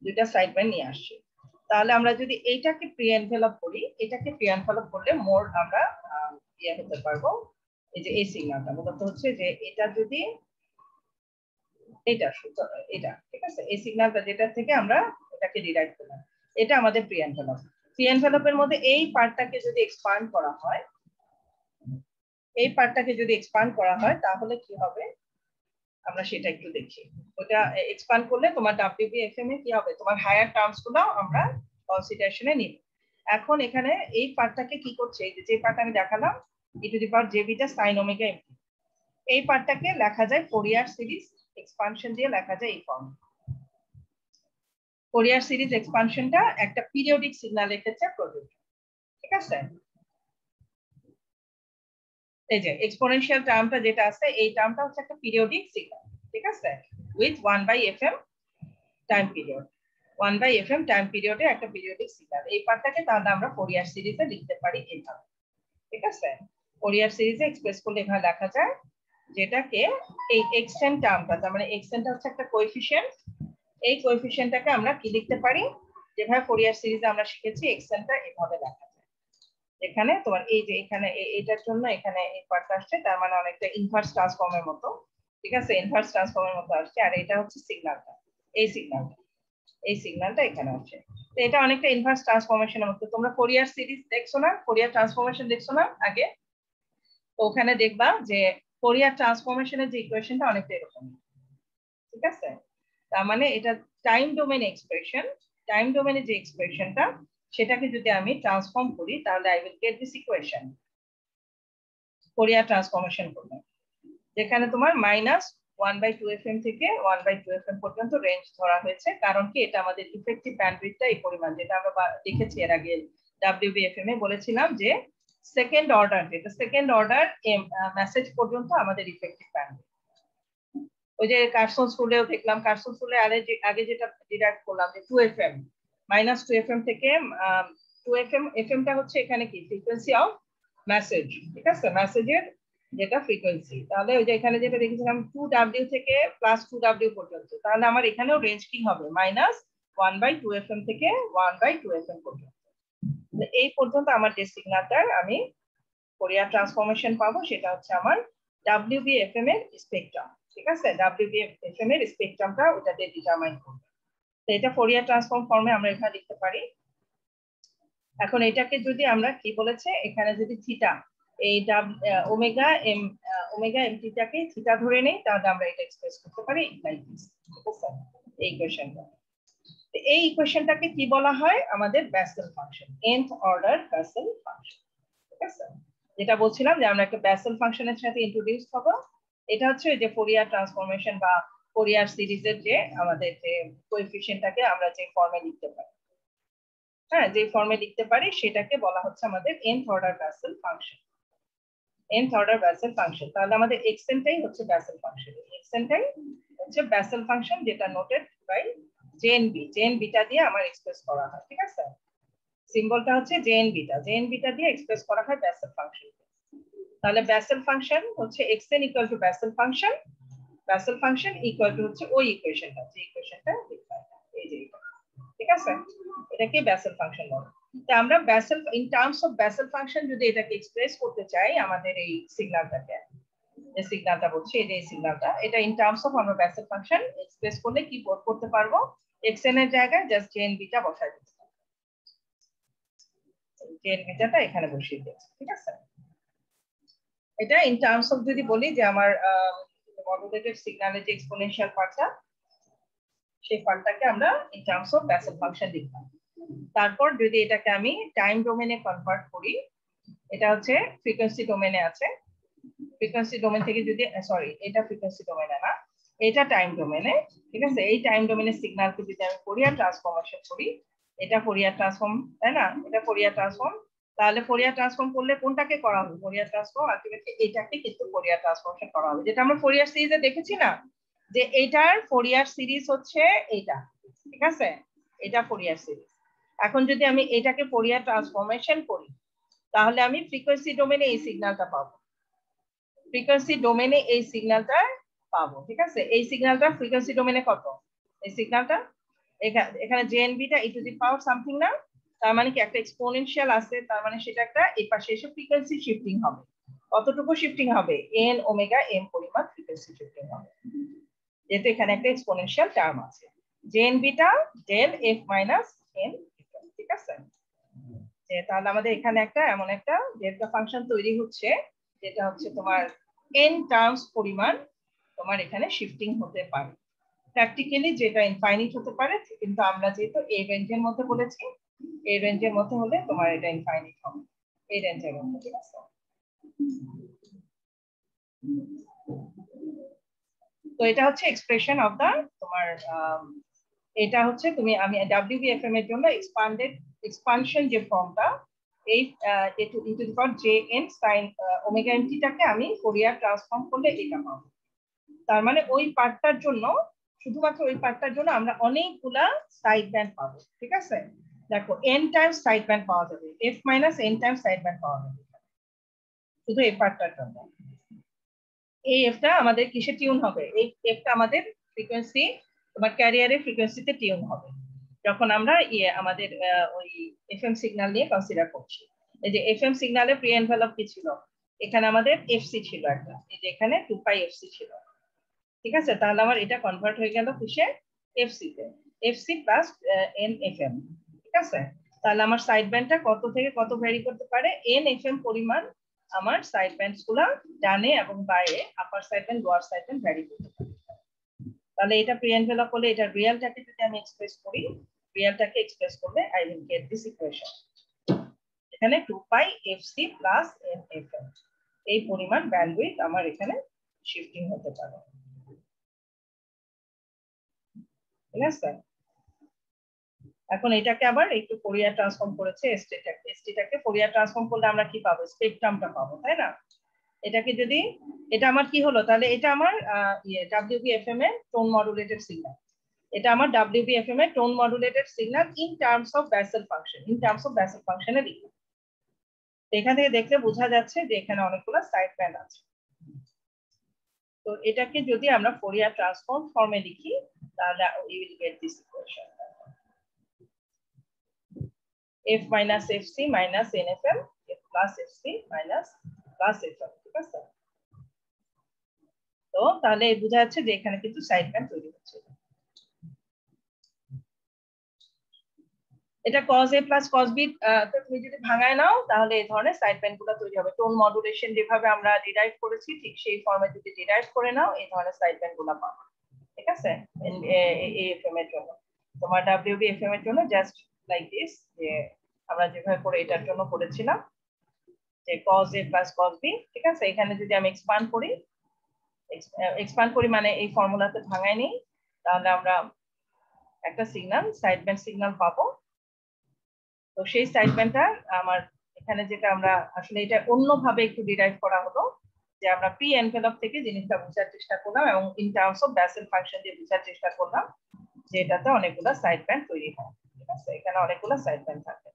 দুইটা সাইড ব্যান্ড নিয়ে আসছি। তাহলে আমরা যদি এইটাকে প্রি এনভেলপ করি, এটাকে প্রি এনভেলপ করলে মোর আমরা ইয়ে হতে পারবো। এই যে এই সিগন্যালটা মূলত হচ্ছে যে এটা যদি এটা ঠিক আছে, এই সিগন্যালটা যেটা থেকে আমরা এটাকে ডিরাইভ করলাম, এটা আমাদের প্রি এনভেলপ। প্রি এনভেলপের মধ্যে এই পার্টটাকে যদি এক্সপান্ড করা হয়, এই পার্টটাকে যদি এক্সপান্ড করা হয় তাহলে কি হবে আমরা সেটা একটু দেখি। ওটা এক্সপান্ড করলে তোমার ডাব্লিউবিএফএম এ কি হবে? তোমার হায়ার টার্মস গুলো আমরা কনসিডারেশনে নিব। এখন এখানে এই পার্টটাকে কি করছে, যে পার্ট আমি দেখালাম e two the power j beta sin omega mt, এই পার্টটাকে লেখা যায় ফোরিয়ার সিরিজ এক্সপানশন দিয়ে লেখা যায় এই ফর্ম। ফোরিয়ার সিরিজ এক্সপানশনটা একটা পিরিয়ডিক সিগন্যালের ক্ষেত্রে প্রযোজ্য, ঠিক আছে। এই যে এক্সপোনেনশিয়াল টার্মটা যেটা আছে, এই টার্মটা হচ্ছে একটা পিরিয়ডিক সিগন্যাল, ঠিক আছে, with 1/fm time period. 1/fm time পিরিয়ডে একটা পিরিয়ডিক সিগন্যাল, এই পার্টটাকে তাহলে আমরা ফোরিয়ার সিরিজে লিখতে পারি এইভাবে, ঠিক আছে। ফোরিয়ার সিরিজে এক্সপ্রেস করলে এখানে লেখা যায়, যেটাকে এই এক্সটেন্ট টার্মটা, তার মানে এক্সটেন্টটা হচ্ছে একটা কোএফিশিয়েন্ট, এই কোএফিশিয়েন্টটাকে আমরা কি লিখতে পারি, যেভাবে ফোরিয়ার সিরিজে আমরা শিখেছি এক্সটেন্টটা এভাবে লেখা যায়। এখানে তোমার এই যে এখানে এটার জন্য এখানে এই পার্টটা আসছে, তার মানে অনেকটা ইনভার্স ট্রান্সফর্মের মতো, ঠিক আছে, ইনভার্স ট্রান্সফর্মের মতো আসছে। আর এটা হচ্ছে সিগন্যালটা, এই সিগন্যালটা এখানে আসছে। তো এটা অনেকটা ইনভার্স ট্রান্সফরমেশনের মতো। তোমরা ফোরিয়ার সিরিজ দেখছো না, ফোরিয়ার ট্রান্সফরমেশন দেখছো না আগে, তো ওখানে দেখবা যে ফোরিয়ার ট্রান্সফরমেশনের যে ইকুয়েশনটা অনেকটা এরকম, ঠিক আছে। তার মানে এটা টাইম ডোমেন এক্সপ্রেশন, টাইম ডোমেনের যে এক্সপ্রেশনটা সেটাকে যদি আমি ট্রান্সফর্ম করি তাহলে I will get this equation Fourier transformation করলে, যেখানে তোমার -1/2fm থেকে 1/2fm পর্যন্ত রেঞ্জ ধরা হয়েছে। কারণ কি, এটা আমাদের ইফেক্টিভ ব্যান্ডউইথটা এই পরিমাণ, যেটা আমরা দেখেছি এর আগে WBFM এ বলেছিলাম যে সেকেন্ড অর্ডার, যেটা সেকেন্ড অর্ডার মেসেজ পর্যন্ত আমাদের ইফেক্টিভ ব্যান্ডউইথ। ওই যে কার্সন স্কুলেও দেখলাম, কার্সন স্কুলে আগে যেটা ডিরাইভ করলাম যে 2fm, -2fm থেকে 2fm, fmটা হচ্ছে এখানে কি ফ্রিকোয়েন্সি অফ মেসেজ, ঠিক আছে, মেসেজের যেটা ফ্রিকোয়েন্সি। তাহলে ওই যে এখানে যেটা দেখেছিলাম 2w থেকে +2w পর্যন্ত, তাহলে আমার এখানেও রেঞ্জ কি হবে, -1/2fm থেকে 1/2fm পর্যন্ত। এই পর্যন্ত আমার যে সিগন্যালটার আমি ফোরিয়ার ট্রান্সফরমেশন পাবো সেটা হচ্ছে আমার WBFM এর স্পেকট্রাম, ঠিক আছে। WBFM এর স্পেকট্রামটা ওটা দিয়ে ডিটারমাইন করবে। তো এটা ফোরিয়ার ট্রান্সফর্ম ফর্মে আমরা এখানে লিখতে পারি। এখন এটাকে যদি আমরা কি বলেছে এখানে যদি থিটা, এই ওমেগা এমটিটাকে থিটা ধরে নেই, তাহলে আমরা এটা এক্সপ্রেস করতে পারি লাইক দিস, ঠিক আছে, এই ইকুয়েশনটা। এই ইকুয়েশনটাকে কি বলা হয়, আমাদের Bessel function, nth order Bessel function, ঠিক আছে। যেটা বলছিলাম যে আমরা একটা বেসেল ফাংশনের সাথে ইন্ট্রোডিউস হব। এটা হচ্ছে যে ফোরিয়ার ট্রান্সফরমেশন বা ফোরিয়ার সিরিজের যে আমাদের যে কোএফিশিয়েন্টটাকে আমরা যে ফর্মে লিখতে পারি, হ্যাঁ, যে ফর্মে লিখতে পারি সেটাকে বলা হচ্ছে আমাদের nth order Bessel function, nth order Bessel function. তাহলে আমাদের এক্সটেন্টটাই হচ্ছে বেসেল ফাংশন, এক্সটেন্টটাই হচ্ছে বেসেল ফাংশন, যেটা নোটেড বাই জেএন বিটা দিয়ে আমার এক্সপ্রেস করা হয়, ঠিক আছে। সিম্বলটা হচ্ছে জেএন বিটা দিয়ে এক্সপ্রেস করা হয় বেসেল ফাংশন। তাহলে বেসেল ফাংশন হচ্ছে xn equal to Bessel function equal to হচ্ছে ওই ইকুয়েশনটা, যে ইকুয়েশনটা লিখা হয় এই যে, ঠিক আছে, এটাকে বেসেল ফাংশন বলে। তা আমরা Bessel in terms of Bessel function যদি এটাকে এক্সপ্রেস করতে চাই, আমাদের এই সিগন্যালটাকে, যে সিগন্যালটা বলছি এই যে সিগন্যালটা, এটা ইন টার্মস অফ আমরা বেসেল ফাংশন এক্সপ্রেস করলে কি করতে পারবো, xn এর জায়গায় জাস্ট জেএন বিটা বসাই দিতে পারবো, জেএন বিটাটা এখানে বসিয়ে দিয়েছি, ঠিক আছে। এটা ইন টার্মস অফ যদি বলি যে আমার মডুলেটেড সিগন্যালের যে এক্সপোনেনশিয়াল পার্টটা, সেই পার্টটাকে আমরা in terms of Bessel function লিখলাম। তারপর যদি এটাকে আমি টাইম ডোমেনে কনভার্ট করি, এটা হচ্ছে ফ্রিকোয়েন্সি ডোমেনে আছে, ফ্রিকোয়েন্সি ডোমেন থেকে যদি সরি এটা ফ্রিকোয়েন্সি ডোমেনে না, এটা টাইম ডোমেনে, ঠিক আছে। এই টাইম ডোমেনের সিগন্যালকে যদি আমি ফোরিয়ার ট্রান্সফরমেশন করি, এটা ফোরিয়ার ট্রান্সফর্ম, তাই না, এটা ফোরিয়ার ট্রান্সফর্ম। তাহলে ফোরিয়ার ট্রান্সফর্ম করলে কোনটাকে করা হবে, ফোরিয়ার ট্রান্সফর্ম আলটিমেটলি এটাকে কিন্তু ফোরিয়ার ট্রান্সফরমেশন করা হবে, যেটা আমরা ফোরিয়ার সিরিজে দেখেছি না, যে এটার ফোরিয়ার সিরিজ হচ্ছে এইটা, ঠিক আছে, এটা ফোরিয়ার সিরিজ। এখন যদি আমি এটাকে ফোরিয়ার ট্রান্সফরমেশন করি, তাহলে আমি ফ্রিকোয়েন্সি ডোমেনে এই সিগন্যালটা পাবো, ফ্রিকোয়েন্সি ডোমেনে এই সিগন্যালটা পাবো, ঠিক আছে। এই সিগন্যালটা ফ্রিকোয়েন্সি ডোমেনে কত, এই সিগন্যালটা এখানে জেএনবিটা ই টু দি পাওয়ার সামথিং না, তার মানে কি একটা এক্সপোনেনশিয়াল আছে, তার মানে সেটা একটা এই পাশে এসে ফ্রিকোয়েন্সি শিফটিং হবে। কতটুকু শিফটিং হবে, n ওমেগা m পরিমাণ ফ্রিকোয়েন্সি শিফটিং হবে, যেহেতু এখানে একটা এক্সপোনেনশিয়াল টার্ম আছে, J n beta del f minus n, ঠিক আছে। তাহলে আমাদের এখানে একটা এমন একটা ডেল্টা ফাংশন তৈরি হচ্ছে, যেটা হচ্ছে তোমার n টার্মস পরিমাণ তোমার এখানে শিফটিং হতে পারে, প্র্যাকটিক্যালি যেটা ইনফাইনাইট হতে পারে, কিন্তু আমরা যেহেতু এই রেঞ্জের মধ্যে বলেছি এই রেঞ্জের মধ্যে হলে তোমার এটা ইনফাইনাইট হবে, এই রেঞ্জের মধ্যে, ঠিক আছে? তো এটা হচ্ছে এক্সপ্রেশন অফ দা তোমার এটা হচ্ছে তুমি আমি WBFM এর জন্য এক্সপানশন যে ফর্মটা এই ইনটু দি পাওয়ার jn sin ওমেগা nt টাকে আমি ফোরিয়ার ট্রান্সফর্ম করলে এটা পাবো। তার মানে ওই পার্টটার জন্য, শুধুমাত্র ওই পার্টটার জন্য আমরা অনেকগুলা সাইড ব্যান্ড পাবো, ঠিক আছে? দেখো n টাইমস সাইড ব্যান্ড পাওয়া যাবে, f minus n Times side band পাওয়া যাবে শুধু এই পার্টটার জন্য। এই এফটা আমাদের কিসে টিউন হবে? এই এফটা আমাদের ফ্রিকোয়েন্সি, তোমার ক্যারিয়ারের ফ্রিকোয়েন্সিতে টিউন হবে যখন আমরা আমাদের ওই এফএম সিগন্যাল নিয়ে কনসিডার করছি। এই যে এফএম সিগন্যালের প্রি এনভেলপ কি ছিল? এখানে আমাদের এফসি ছিল একটা, এই যে এখানে 2π এফসি ছিল, ঠিক আছে? তাহলে আমার এটা কনভার্ট হয়ে গেল কিসে? এফসি তে, এফসি প্লাস এন এফএম, ঠিক আছে? তাহলে আমার সাইড ব্যান্ডটা কত থেকে কত ভ্যারি করতে পারে? এন এফএম পরিমাণ আমার সাইড ব্যান্ডস গুলা ডানে এবং বায়ে, upper side band lower side band vary করতে পারে। তাহলে এটা প্রি এনভেলপ হলে এটা রিয়েলটাকে যদি আমি এক্সপ্রেস করি, রিয়েলটাকে এক্সপ্রেস করলে I will get this equation. এখানে 2π fc প্লাস n fm এই পরিমাণ ব্যান্ডউইথ আমার এখানে শিফটিং হতে পারে, ঠিক আছে? এখন এটাকে আবার একটু ফোরিয়ার ট্রান্সফর্ম করেছে, এসটিটাকে ফোরিয়ার ট্রান্সফর্ম করলে আমরা কি পাবো? স্পেকট্রামটা পাবো, তাই না? এটাকে যদি, এটা আমার কি হলো তাহলে? এটা আমার WBFM এর টোন মডুলেটেড সিগন্যাল, এটা আমার WBFM এর tone modulated signal in terms of Bessel function, in terms of Bessel ফাংশনের দিকে। এখান থেকে দেখলে বোঝা যাচ্ছে যে এখানে অনেকগুলো সাইড ব্যান্ড আছে। তো এটাকে যদি আমরা ফোরিয়ার ট্রান্সফর্ম ফর্মে লিখি তাহলে we will get this equation, f minus fc minus nfm f plus fc minus plus fm, ঠিক আছে? তো তাহলে বোঝা যাচ্ছে যে এখানে কিন্তু সাইড ব্যান্ড তৈরি হচ্ছে। এটা cos a plus cos b তুমি যদি ভাঙায় নাও তাহলে এই ধরনের সাইড ব্যান্ড গুলো তৈরি হবে। টোন মডুলেশন যেভাবে আমরা ডিরাইভ করেছি ঠিক সেই ফর্মে যদি ডিরাইভ করে নাও এই ধরনের সাইড ব্যান্ড গুলো পাবে, ঠিক আছে? AFM এর জন্য, তোমার WBFM এর জন্য জাস্ট লাইক দিস, যে আমরা যেভাবে করে এটার জন্য করেছিলাম যে cos a plus cos b, ঠিক আছে? এখানে যদি আমি এক্সপান্ড করি মানে এই ফর্মুলাতে ভাঙাই নেই, তাহলে আমরা একটা সিগন্যাল সাইড ব্যান্ড সিগন্যাল পাবো। তো সেই সাইড ব্যান্ডটা আমার এখানে যেটা আমরা আসলে এটা অন্যভাবে একটু ডিরাইভ করা হলো, যে আমরা প্রি এনভেলপ থেকে জিনিসটা বোঝার চেষ্টা করলাম এবং in terms of Bessel function দিয়ে বোঝার চেষ্টা করলাম যে এটাতে অনেকগুলো সাইড ব্যান্ড তৈরি হয়, ঠিক আছে? এখানে অনেকগুলো সাইড ব্যান্ড থাকে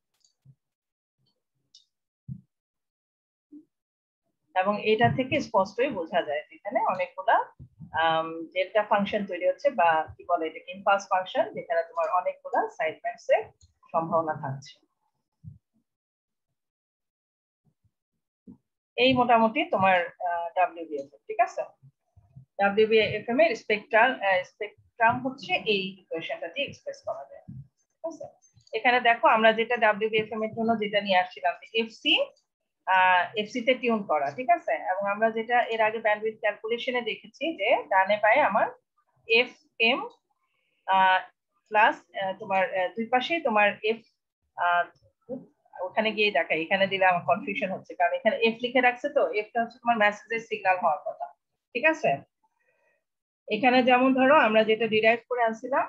এবং এটা থেকে স্পষ্টই বোঝা যায় যে এখানে অনেকগুলো ডেল্টা ফাংশন তৈরি হচ্ছে, বা কি বলে এটাকে ইমপালস ফাংশন, যেখানে তোমার অনেকগুলো সাইড ব্যান্ডস এর সম্ভাবনা থাকছে। এই মোটামুটি তোমার WBFM, ঠিক আছে? WBFM এর স্পেকট্রাম হচ্ছে এই ইকুয়েশনটা দিয়ে এক্সপ্রেস করা যায়, ঠিক আছে? এখানে দেখো আমরা যেটা WBFM এর জন্য যেটা নিয়ে আসছিলাম এফসি তে টিউন করা, ঠিক আছে? এবং আমরা যেটা এর আগে ব্যান্ডউইথ ক্যালকুলেশনে দেখেছি যে ডানে পায়ে আমার FM প্লাস তোমার দুই পাশেই তোমার F, ওখানে গিয়ে দেখাই, এখানে দিলে আমার কনফিউশন হচ্ছে কারণ এখানে এফ লিখে রাখছে, তো এফটা হচ্ছে তোমার মেসেজের সিগন্যাল হওয়ার কথা, ঠিক আছে? এখানে যেমন ধরো আমরা যেটা ডিরাইভ করে আনছিলাম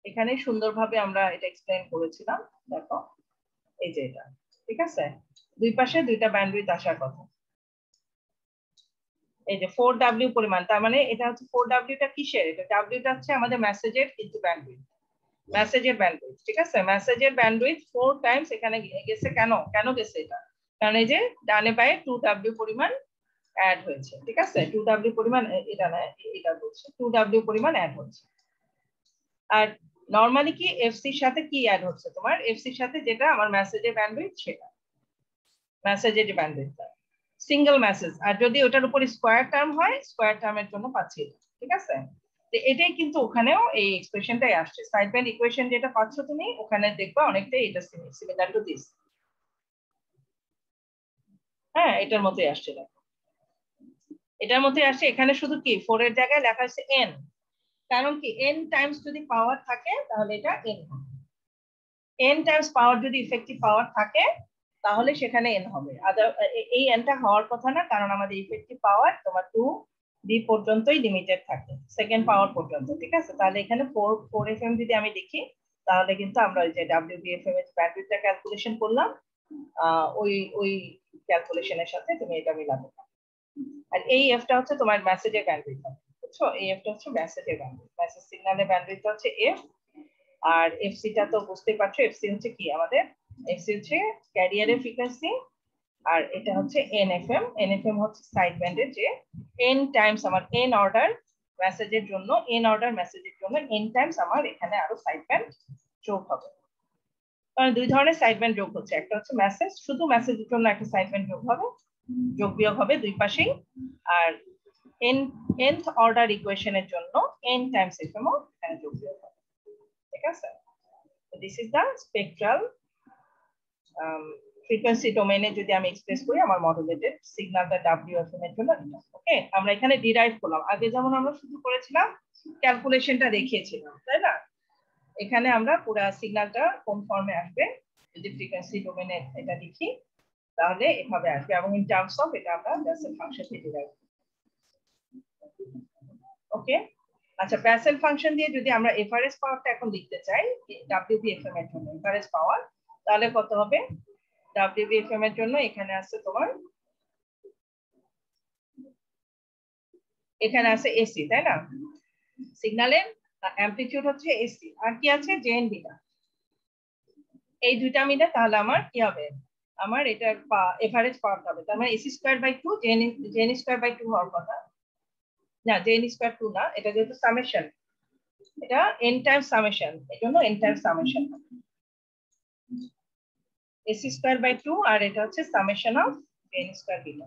এখানে সুন্দরভাবে আমরা এটা এক্সপ্লেইন করেছিলাম, দেখো এই যে এটা, ঠিক আছে? দুই পাশে দুইটা ব্যান্ডউইথ আসার কথা, এই যে 4W পরিমাণ, তার মানে এটা হচ্ছে 4W টা কিসের? এটা W টা হচ্ছে আমাদের মেসেজের ইনটু ব্যান্ডউইথ, মেসেজের ব্যান্ডউইথ, ঠিক আছে? মেসেজের ব্যান্ডউইথ 4 টাইমস এখানে গেছে। কেন গেছে এটা? কারণ এই যে ডানে পায়ে 2W পরিমাণ অ্যাড হয়েছে, ঠিক আছে? 2W পরিমাণ, এটা না এটা বলছে 2W পরিমাণ অ্যাড হচ্ছে। আর নরমালি কি এফসি এর সাথে কি অ্যাড হচ্ছে? তোমার এফসি এর সাথে যেটা আমার মেসেজের ব্যান্ডউইথ, সেটা মেসেজের যে ব্যান্ডউইথটা সিঙ্গেল মেসেজ, আর যদি ওটার উপর স্কয়ার টার্ম হয় স্কয়ার টার্মের জন্য পাচ্ছি, ঠিক আছে? তো এটাই কিন্তু ওখানেও এই এক্সপ্রেশনটাই আসছে, সাইড ব্যান্ড ইকুয়েশন যেটা পাচ্ছ তুমি ওখানে দেখবা অনেকটাই এটা সিমিলার টু দিস, হ্যাঁ এটার মতোই আসছে, দেখো এটার মতোই আসছে। এখানে শুধু কি 4 এর জায়গায় লেখা আছে n, কারণ কি n টাইমস যদি পাওয়ার থাকে তাহলে এটা n হবে, n টাইমস পাওয়ার যদি ইফেক্টিভ পাওয়ার থাকে তাহলে সেখানে n হবে। এই nটা হওয়ার কথা না, কারণ আমাদের ইফেক্টিভ পাওয়ার তোমার 2d পর্যন্তই লিমিটেড থাকে, সেকেন্ড পাওয়ার পর্যন্ত। ঠিক আছে, তাহলে এখানে 4fm যদি আমি দেখি তাহলে কিন্তু আমরা ওই যে WBFM এর ব্যান্ডউইথটা ক্যালকুলেশন করলাম, ওই ওই ক্যালকুলেশনের সাথে তুমি এটা মিলাবে। আর এই এফটা হচ্ছে তোমার মেসেজের ব্যান্ডউইথ, বুঝছো? এই এফটা হচ্ছে মেসেজের ব্যান্ডউইথ, মেসেজ সিগন্যালের ব্যান্ডউইথ হচ্ছে এফ। আর এফসিটা তো বুঝতেই পারছো, এফসি হচ্ছে কি আমাদের, এফসি হচ্ছে ক্যারিয়ারের ফ্রিকোয়েন্সি, আর এটা হচ্ছে এনএফএম। এনএফএম হচ্ছে সাইড ব্যান্ডের যে এন টাইমস আমার এন অর্ডার মেসেজের জন্য, এন টাইমস আমার এখানে আরো সাইড ব্যান্ড যোগ হবে। কারণ দুই ধরনের সাইড ব্যান্ড যোগ হচ্ছে, একটা হচ্ছে মেসেজ, শুধু মেসেজের জন্য একটা সাইড ব্যান্ড যোগ হবে, যোগ বিয়োগ হবে দুই পাশেই। আর nth অর্ডার ইকুয়েশনের জন্য n টাইমস এফএম এখানে যোগ বিয়োগ হবে। ঠিক আছে, this is the spectral frequency ডোমেইনে যদি আমি এক্সপ্রেস করি আমার মডুলেটেড সিগন্যালটা WFM এর জন্য। ওকে, আমরা এখানে ডিরাইভ করলাম, আগে যেমন আমরা শুধু করেছিলাম ক্যালকুলেশনটা দেখিয়েছিলাম, তাই না? এখানে আমরা পুরো সিগন্যালটা কোন ফর্মে আসবে যদি ফ্রিকোয়েন্সি ডোমেইনে এটা লিখি তাহলে এভাবে আসবে, এবং ইন টার্মস অফ এটা আমরা বেসেল ফাংশন দিয়ে ডিরাইভ। ওকে, আচ্ছা, বেসেল ফাংশন দিয়ে যদি আমরা এভারেজ পাওয়ারটা এখন লিখতে চাই WBFM এর জন্য, এভারেজ পাওয়ার, তাহলে কত হবে? WBFM এর জন্য এখানে আছে তোমার, এখানে আছে এসি, তাই না? সিগন্যালের অ্যামপ্লিটিউড হচ্ছে এসি, আর কি আছে জেএন বিটা, এই দুইটা মিলে তাহলে আমার কি হবে, আমার এটা এভারেজ পাওয়ার হবে। তার মানে A c square by 2 J n square by 2 হওয়ার কথা না, জেএন স্কয়ার 2 না, এটা যেহেতু সামেশন, এটা n টাইমস সামেশন, এজন্য n times summation A c square by 2, আর এটা হচ্ছে summation of J n square beta,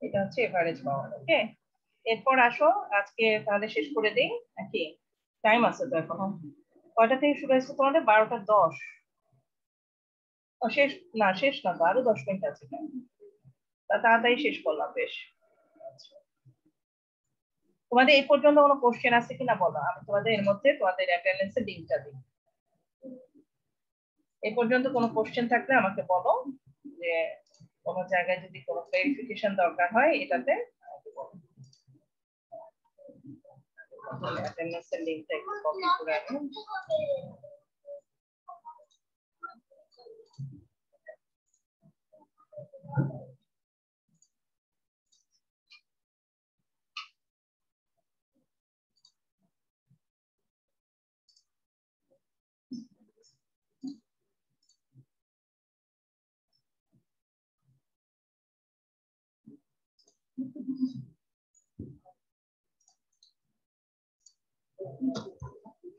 এটা হচ্ছে এভারেজ পাওয়ার। ওকে, এরপর আসো আজকে তাহলে শেষ করে দেই নাকি? টাইম আছে তো এখনো, কয়টা থেকে শুরু হয়েছে তোমাদের? 12:10। শেষ না, শেষ না তো, আরো 10 মিনিট আছে, তাড়াতাড়ি শেষ করলাম বেশ। তোমাদের এই পর্যন্ত কোনো কোশ্চেন আছে কিনা বলো, আমি তোমাদের এর মধ্যে তোমাদের অ্যাটেন্ডেন্সের লিংকটা দিই। এই পর্যন্ত কোনো কোশ্চেন থাকলে আমাকে বলো, যে কোনো জায়গায় যদি কোনো ক্লারিফিকেশন দরকার হয় এটাতে আমাকে বলো। অ্যাটেন্ডেন্সের লিংকটা একটু কপি করে আনো।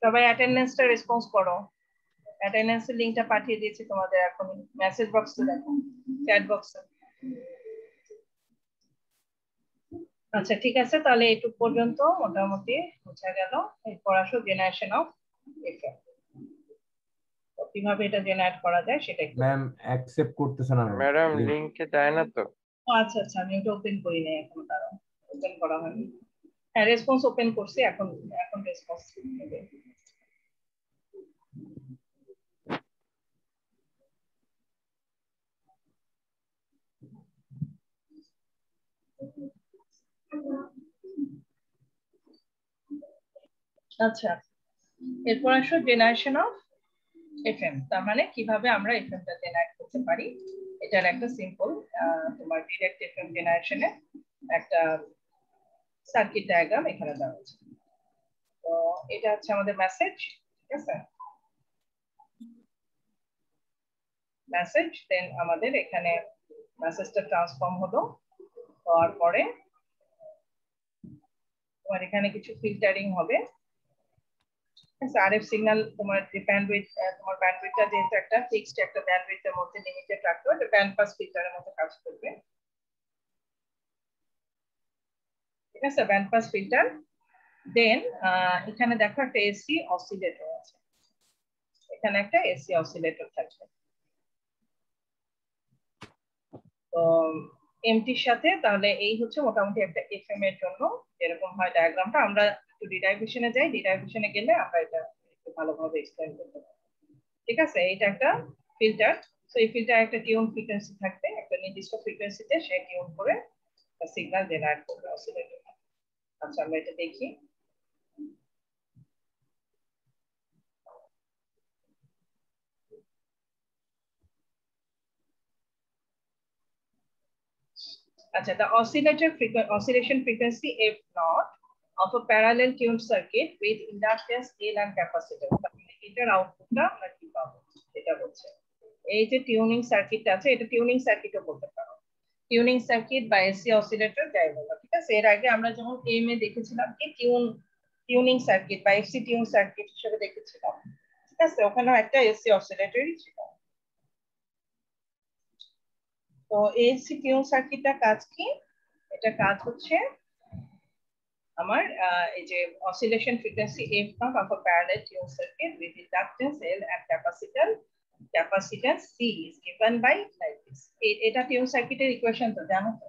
সবাই অ্যাটেন্ডেন্সটা রেসপন্স করো, অ্যাটেন্ডেন্সের লিংকটা পাঠিয়ে দিয়েছি তোমাদের এখন মেসেজ বক্সে, দেখো চ্যাট বক্সে। আচ্ছা ঠিক আছে, তাহলে এইটুকু পর্যন্ত মোটামুটি বোঝা গেল। এরপর আসো জেনারেশন অফ এফএম, কিভাবে এটা জেনারেট করা যায় সেটা একটু। ম্যাম অ্যাকসেপ্ট করতেছ না ম্যাডাম লিংকে যায় না তো। আচ্ছা আচ্ছা, আমি ওটা ওপেন করি নাই এখন, তারা ওপেন করা হয়নি। হ্যাঁ, রেসপন্স ওপেন করছি, এখন এখন রেসপন্স নেবে। আচ্ছা, এরপর আসো জেনারেশন অফ এফএম, তার মানে কিভাবে আমরা এফএমটা জেনারেট করতে পারি। এটার একটা সিম্পল তোমার ডিরেক্ট এফএম জেনারেশনে একটা সার্কিট ডায়াগ্রাম এখানে দেওয়া আছে। তো এটা হচ্ছে আমাদের মেসেজ, ঠিক আছে, মেসেজ। দেন আমাদের এখানে মেসেজটা ট্রান্সফর্ম হলো, হওয়ার পরে তোমার এখানে কিছু ফিল্টারিং হবে। আরএফ সিগন্যাল তোমার যে ব্যান্ডউইথ, তোমার ব্যান্ডউইথটা যেহেতু একটা ফিক্সড একটা ব্যান্ডউইথের মধ্যে লিমিটেড রাখতে হবে, ব্যান্ড পাস ফিল্টারের মতো কাজ করবে। ঠিক আছে, ব্যান্ড পাস ফিল্টার। দেন এখানে দেখো একটা এসি অসিলেটর আছে, এখানে একটা এসি অসিলেটর থাকবে। তো এমটির সাথে তাহলে এই হচ্ছে মোটামুটি একটা এফএম এর জন্য যেরকম হয় ডায়াগ্রামটা। আমরা একটু ডিরাইভেশনে যাই, ডিরাইভেশনে গেলে আমরা এটা একটু ভালোভাবে এক্সপ্লেন করতে পারবো। ঠিক আছে, এটা একটা ফিল্টার। সো এই ফিল্টার একটা টিউন ফ্রিকোয়েন্সি থাকবে, একটা নির্দিষ্ট ফ্রিকোয়েন্সিতে সে টিউন করে সিগন্যাল জেনারেট করবে অসিলেটর। আচ্ছা আমরা এটা দেখি। আচ্ছা, the oscillation frequency f naught of a parallel tuned circuit with inductance L and capacitance, এটার আউটপুটটা আমরা কি পাবো এটা বলছে। এই যে টিউনিং সার্কিটটা আছে, এটা টিউনিং সার্কিটও বলতে পারো, টিউনিং সার্কিট বা এসি অসিলেটর যাই বলো। ঠিক আছে, এর আগে আমরা যেমন এম এ দেখেছিলাম কি টিউনিং সার্কিট বা এসি টিউন সার্কিট হিসেবে দেখেছিলাম। ঠিক আছে, ওখানেও একটা এসি অসিলেটরই ছিল। তো এসি টিউন সার্কিটটা কাজ কি? এটা কাজ হচ্ছে আমার এই যে oscillation frequency f naught of a parallel tuned circuit with inductance L and capacitance C is given by like this. এটা টিউন সার্কিটের ইকুয়েশন তো জানো তো,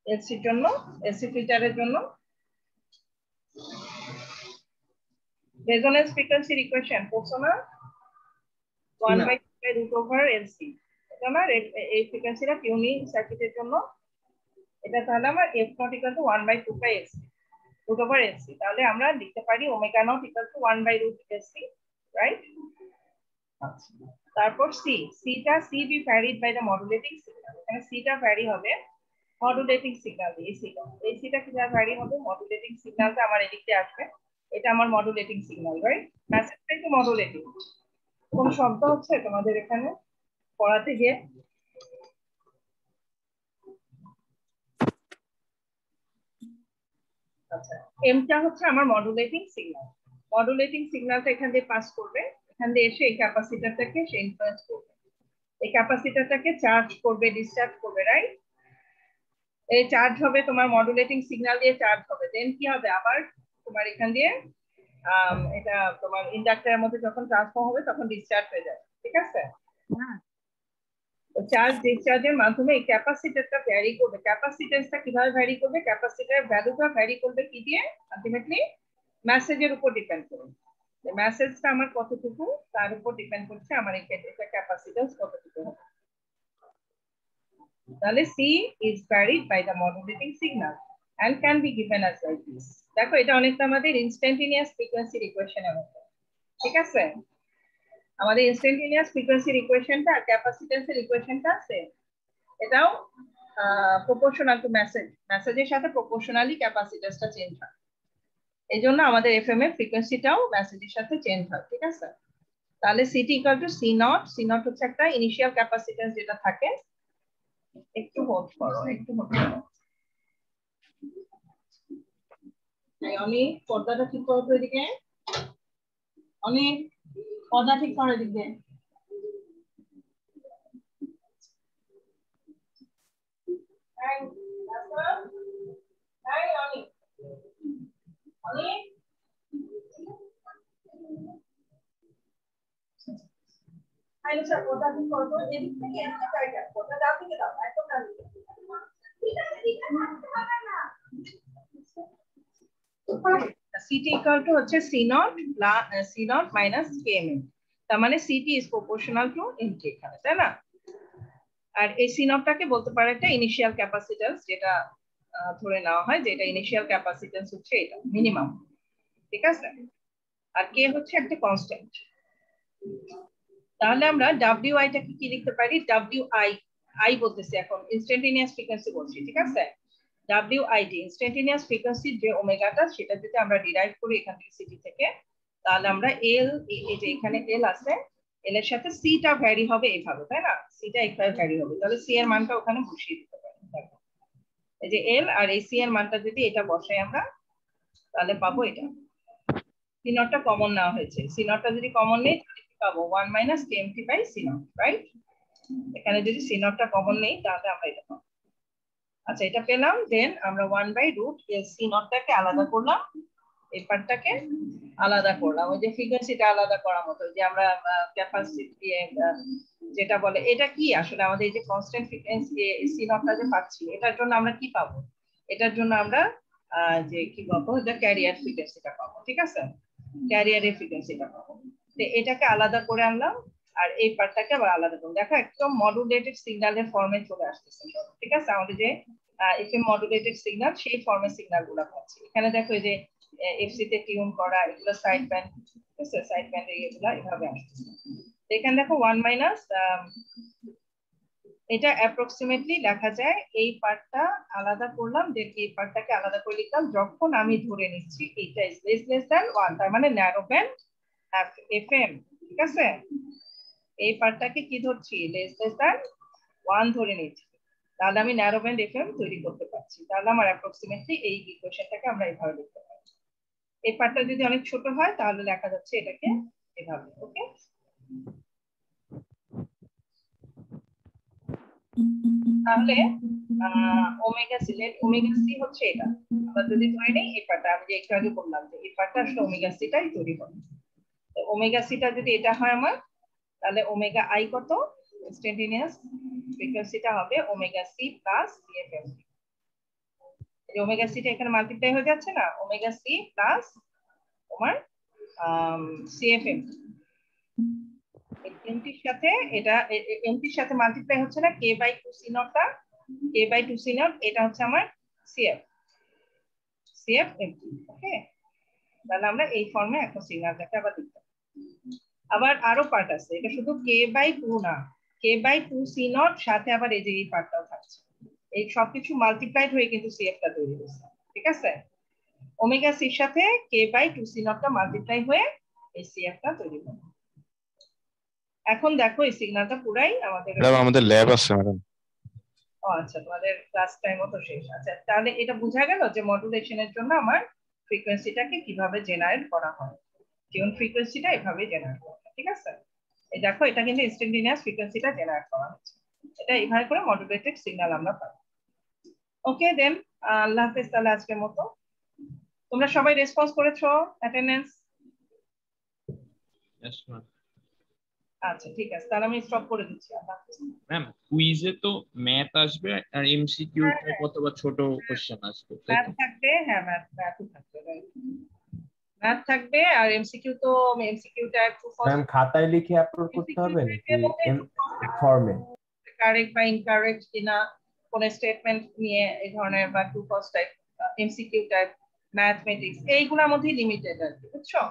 এলসি জন্য, এলসি ফিল্টারের জন্য রেজোন্যান্স ফ্রিকোয়েন্সির ইকুয়েশন পড়ছো না? 1/√LC। এটা আমার এই ফ্রিকোয়েন্সিটা টিউনিং সার্কিটের জন্য, এটা তাহলে আমার f naught equal to 1/2πLC √LC। তাহলে আমরা লিখতে পারি omega not equal to 1/√LC, right? তারপর theta be varied by the modulating signal. এখানে সিটা ভ্যারি হবে মডুলেটিং সিগন্যাল দিয়ে। এই সিটা কিভাবে ভ্যারি হবে? মডুলেটিং সিগন্যালটা আমার এদিকে আসবে, এটা আমার মডুলেটিং সিগন্যাল, রাইট? মেসেজটাই তো মডুলেটিং। কোন শব্দ হচ্ছে তোমাদের এখানে পড়াতে গিয়ে? আচ্ছা, এমটা হচ্ছে আমার মডুলেটিং সিগন্যাল। মডুলেটিং সিগন্যালটা এখান দিয়ে পাস করবে, এখান দিয়ে এসে এই ক্যাপাসিটরটাকে সে ইনফ্লুয়েন্স করবে, এই ক্যাপাসিটরটাকে চার্জ করবে, ডিসচার্জ করবে, রাইট? এই চার্জ হবে তোমার মডুলেটিং সিগন্যাল দিয়ে চার্জ হবে, দেন কি হবে আবার তোমার এখান দিয়ে এটা তোমার ইন্ডাক্টরের মধ্যে যখন ট্রান্সফর্ম হবে তখন ডিসচার্জ হয়ে যাবে। ঠিক আছে, চার্জ ডিসচার্জের মাধ্যমে এই ক্যাপাসিটরটা ভ্যারি করবে। ক্যাপাসিটেন্সটা কিভাবে ভ্যারি করবে? ক্যাপাসিটরের ভ্যালুটা ভ্যারি করবে কি দিয়ে? আলটিমেটলি মেসেজের উপর ডিপেন্ড করবে। মেসেজটা আমার কতটুকু তার উপর ডিপেন্ড করছে আমার এটা ক্যাপাসিটেন্স কতটুকু হবে। তাহলে C is varied by the modulating signal and can be given as like this. দেখো এটা অনেকটা আমাদের ইনস্ট্যান্টেনিয়াস ফ্রিকোয়েন্সির ইকুয়েশনের মতো। ঠিক আছে, আমাদের ইনস্ট্যান্টেনিয়াস ফ্রিকোয়েন্সির ইকুয়েশনটা আর ক্যাপাসিটেন্সের ইকুয়েশনটা আছে, এটাও প্রপোর্শনাল টু মেসেজের সাথে প্রপোর্শনালি ক্যাপাসিটেন্সটা চেঞ্জ হয়। এইজন্য আমাদের এফএম এর ফ্রিকোয়েন্সিটাও মেসেজের সাথে চেঞ্জ হয়। ঠিক আছে, তাহলে c t equal to c not হচ্ছে একটা ইনিশিয়াল ক্যাপাসিটেন্স যেটা থাকে। একটু হোল্ড করো, একটু হোল্ড করো। আমি পর্দাটা ঠিক করো তো এদিকে, অনেক পর্দা ঠিক করো এদিকে। পর্দা ঠিক করো তো এদিক থেকে, পর্দা ডান দিকে দাও, একদম ডান দিকে। CT equal to হচ্ছে C naught minus KM, তার মানে CT is proportional to MK এখানে, তাই না? আর এই C naught টাকে বলতে পারে একটা ইনিশিয়াল ক্যাপাসিট্যান্স, যেটা ধরে নেওয়া হয় যে এটা ইনিশিয়াল ক্যাপাসিট্যান্স হচ্ছে এটা মিনিমাম। ঠিক আছে, আর K হচ্ছে একটা কনস্ট্যান্ট। তাহলে আমরা WI টাকে কি লিখতে পারি? WI বলতেছি এখন, ইনস্ট্যান্টেনিয়াস ফ্রিকোয়েন্সি বলছি। ঠিক আছে, WIT ইনস্ট্যান্টেনিয়াস ফ্রিকোয়েন্সি যে ওমেগাটা, সেটা যদি আমরা ডিরাইভ করি এখান থেকে সিটি থেকে, তাহলে আমরা L, এই যে এখানে L আছে, L এর সাথে C টা ভ্যারি হবে এইভাবে, তাই না? C টা এইভাবে ভ্যারি হবে, তাহলে C এর মানটা ওখানে বসিয়ে দিতে পারি। দেখো এই যে L আর এই C এর মানটা যদি এটা বসাই আমরা, তাহলে পাবো এটা। C নটটা কমন নেওয়া হয়েছে, C নটটা যদি কমন নেই তাহলে কি পাবো? 1 - KMT/C নট, রাইট? এখানে যদি C নটটা কমন নেই তাহলে আমরা এটা পাবো। আচ্ছা, এটা পেলাম, দেন আমরা 1/√LC নটটাকে আলাদা করলাম, এই পার্টটাকে আলাদা করলাম, ওই যে ফ্রিকোয়েন্সিটা আলাদা করার মতো, যে আমরা ক্যাপাসিটি যেটা বলে, এটা কি আসলে আমাদের এই যে কনস্ট্যান্ট ফ্রিকোয়েন্সি সি নটটা যে পাচ্ছি, এটার জন্য আমরা কি পাবো? এটার জন্য আমরা যে কি পাবো, এটা ক্যারিয়ার ফ্রিকোয়েন্সিটা পাবো। ঠিক আছে, ক্যারিয়ারের ফ্রিকোয়েন্সিটা পাবো। তো এটাকে আলাদা করে আনলাম আর এই পার্টটাকে আবার আলাদা করলাম। দেখো একদম মডুলেটেড সিগন্যালের ফর্মে চলে আসতেছে, ঠিক আছে? আমাদের যে এফএম মডুলেটেড সিগন্যাল সেই ফর্মে সিগন্যাল গুলো পাচ্ছি। এখানে দেখো এই যে এফসি তে টিউন করা এগুলো সাইড ব্যান্ড, ঠিক আছে? সাইড ব্যান্ড এগুলো এভাবে আসতেছে। এখানে দেখো 1 মাইনাস এটা অ্যাপ্রক্সিমেটলি লেখা যায়, এই পার্টটা আলাদা করলাম, দেন এই পার্টটাকে আলাদা করে লিখলাম যখন আমি ধরে নিচ্ছি এটা ইজ লেস দ্যান 1, তার মানে ন্যারো ব্যান্ড এফএম, ঠিক আছে? এই পার্টটাকে কি ধরছি? লেস দ্যান 1 ধরে নিচ্ছি, তাহলে আমি ন্যারো ব্যান্ড এফএম তৈরি করতে পারছি। তাহলে আমার অ্যাপ্রক্সিমেটলি এই ইকুয়েশনটাকে আমরা এভাবে লিখতে পারি। এই পার্টটা যদি অনেক ছোট হয় তাহলে লেখা যাচ্ছে এটাকে এভাবে। ওকে, তাহলে ওমেগা সি, ওমেগা সি হচ্ছে এটা। আমরা যদি ধরে নেই এই পার্টটা আমি যে একটু আগে বললাম যে এই পার্টটা আসলে ওমেগা সিটাই তৈরি করে। তো ওমেগা সিটা যদি এটা হয় আমার, তাহলে ওমেগা আই কত? ইনস্ট্যান্টেনিয়াস ফ্রিকোয়েন্সিটা হবে ওমেগা সি প্লাস সিএফএম। এই ওমেগা সিটা এখানে মাল্টিপ্লাই হয়ে যাচ্ছে না, ওমেগা সি প্লাস তোমার সিএফএম। এমটির সাথে এটা এমটির সাথে মাল্টিপ্লাই হচ্ছে না, কে বাই 2 সি নটটা, কে বাই 2 সি নট এটা হচ্ছে আমার সিএফ এমটি। ওকে, তাহলে আমরা এই ফর্মে এখন সিগন্যালটাকে আবার লিখতে পারি। আবার আরো পার্ট আছে, এটা শুধু কে বাই 2 না, কে বাই 2 সি নট সাথে আবার এই যে এই পার্টটাও থাকছে। এই সবকিছু মাল্টিপ্লাইড হয়ে কিন্তু সিএফটা তৈরি হচ্ছে, ঠিক আছে? ওমেগা সির সাথে কে বাই 2 সি নটটা মাল্টিপ্লাই হয়ে এই সিএফটা তৈরি হবে। এখন দেখো এই সিগন্যালটা পুরাই আমাদের ল্যাব আছে ম্যাডাম। ও আচ্ছা, তোমাদের ক্লাস টাইমও তো শেষ। আচ্ছা, তাহলে এটা বোঝা গেল যে মডুলেশনের জন্য আমার ফ্রিকোয়েন্সিটাকে কিভাবে জেনারেট করা হয়। টিউন ফ্রিকোয়েন্সিটা এভাবে জেনারেট করা হয়, ঠিক আছে? এই দেখো এটা কিন্তু ইনস্ট্যান্টেনিয়াস ফ্রিকোয়েন্সিটা জেনারেট করা হচ্ছে, এটা এইভাবে করে মডুলেটেড সিগন্যাল আমরা পাই। ওকে, দেন আল্লাহ হাফেজ। তাহলে আজকের মতো তোমরা সবাই রেসপন্স করেছো? অ্যাটেন্ডেন্স? Yes ma'am. আচ্ছা ঠিক আছে, তাহলে আমি স্টপ করে দিচ্ছি। আল্লাহ হাফেজ। ম্যাম কুইজে তো ম্যাথ আসবে আর এমসিকিউ তে কতবা ছোট কোশ্চেন আসবে, তাই ম্যাথ তো? থাকবে, হ্যাঁ ম্যাথও থাকবে, ম্যাথ থাকবে। আর এমসিকিউ তো এমসিকিউটা একটু ম্যাম খাতায় লিখে আপলোড করতে হবে নাকি ফর্মে? কারেক্ট বা ইনকারেক্ট কিনা, কোন স্টেটমেন্ট নিয়ে এই ধরনের, বা to first type MCQ type mathematics এইগুলোর মধ্যে লিমিটেড আর কি, বুঝছো?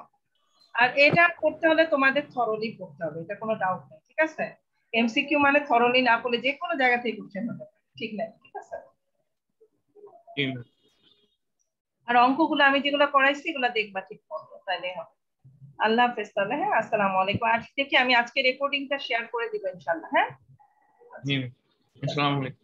আর এটা করতে হলে তোমাদের থরলি পড়তে হবে, এটা কোনো ডাউট নেই, ঠিক আছে? এমসিকিউ মানে থরলি না পড়লে যে কোনো জায়গা থেকে কোশ্চেন হতে পারে, ঠিক না? ঠিক আছে। আর অঙ্কগুলো আমি যেগুলো করাইছি এগুলো দেখবা ঠিক মতো, তাইলে হবে। আল্লাহ হাফেজ তাহলে। হ্যাঁ, আসসালামু আলাইকুম। আর দেখি আমি আজকে রেকর্ডিংটা শেয়ার করে দিব ইনশাআল্লাহ। হ্যাঁ, জি, আসসালামু আলাইকুম।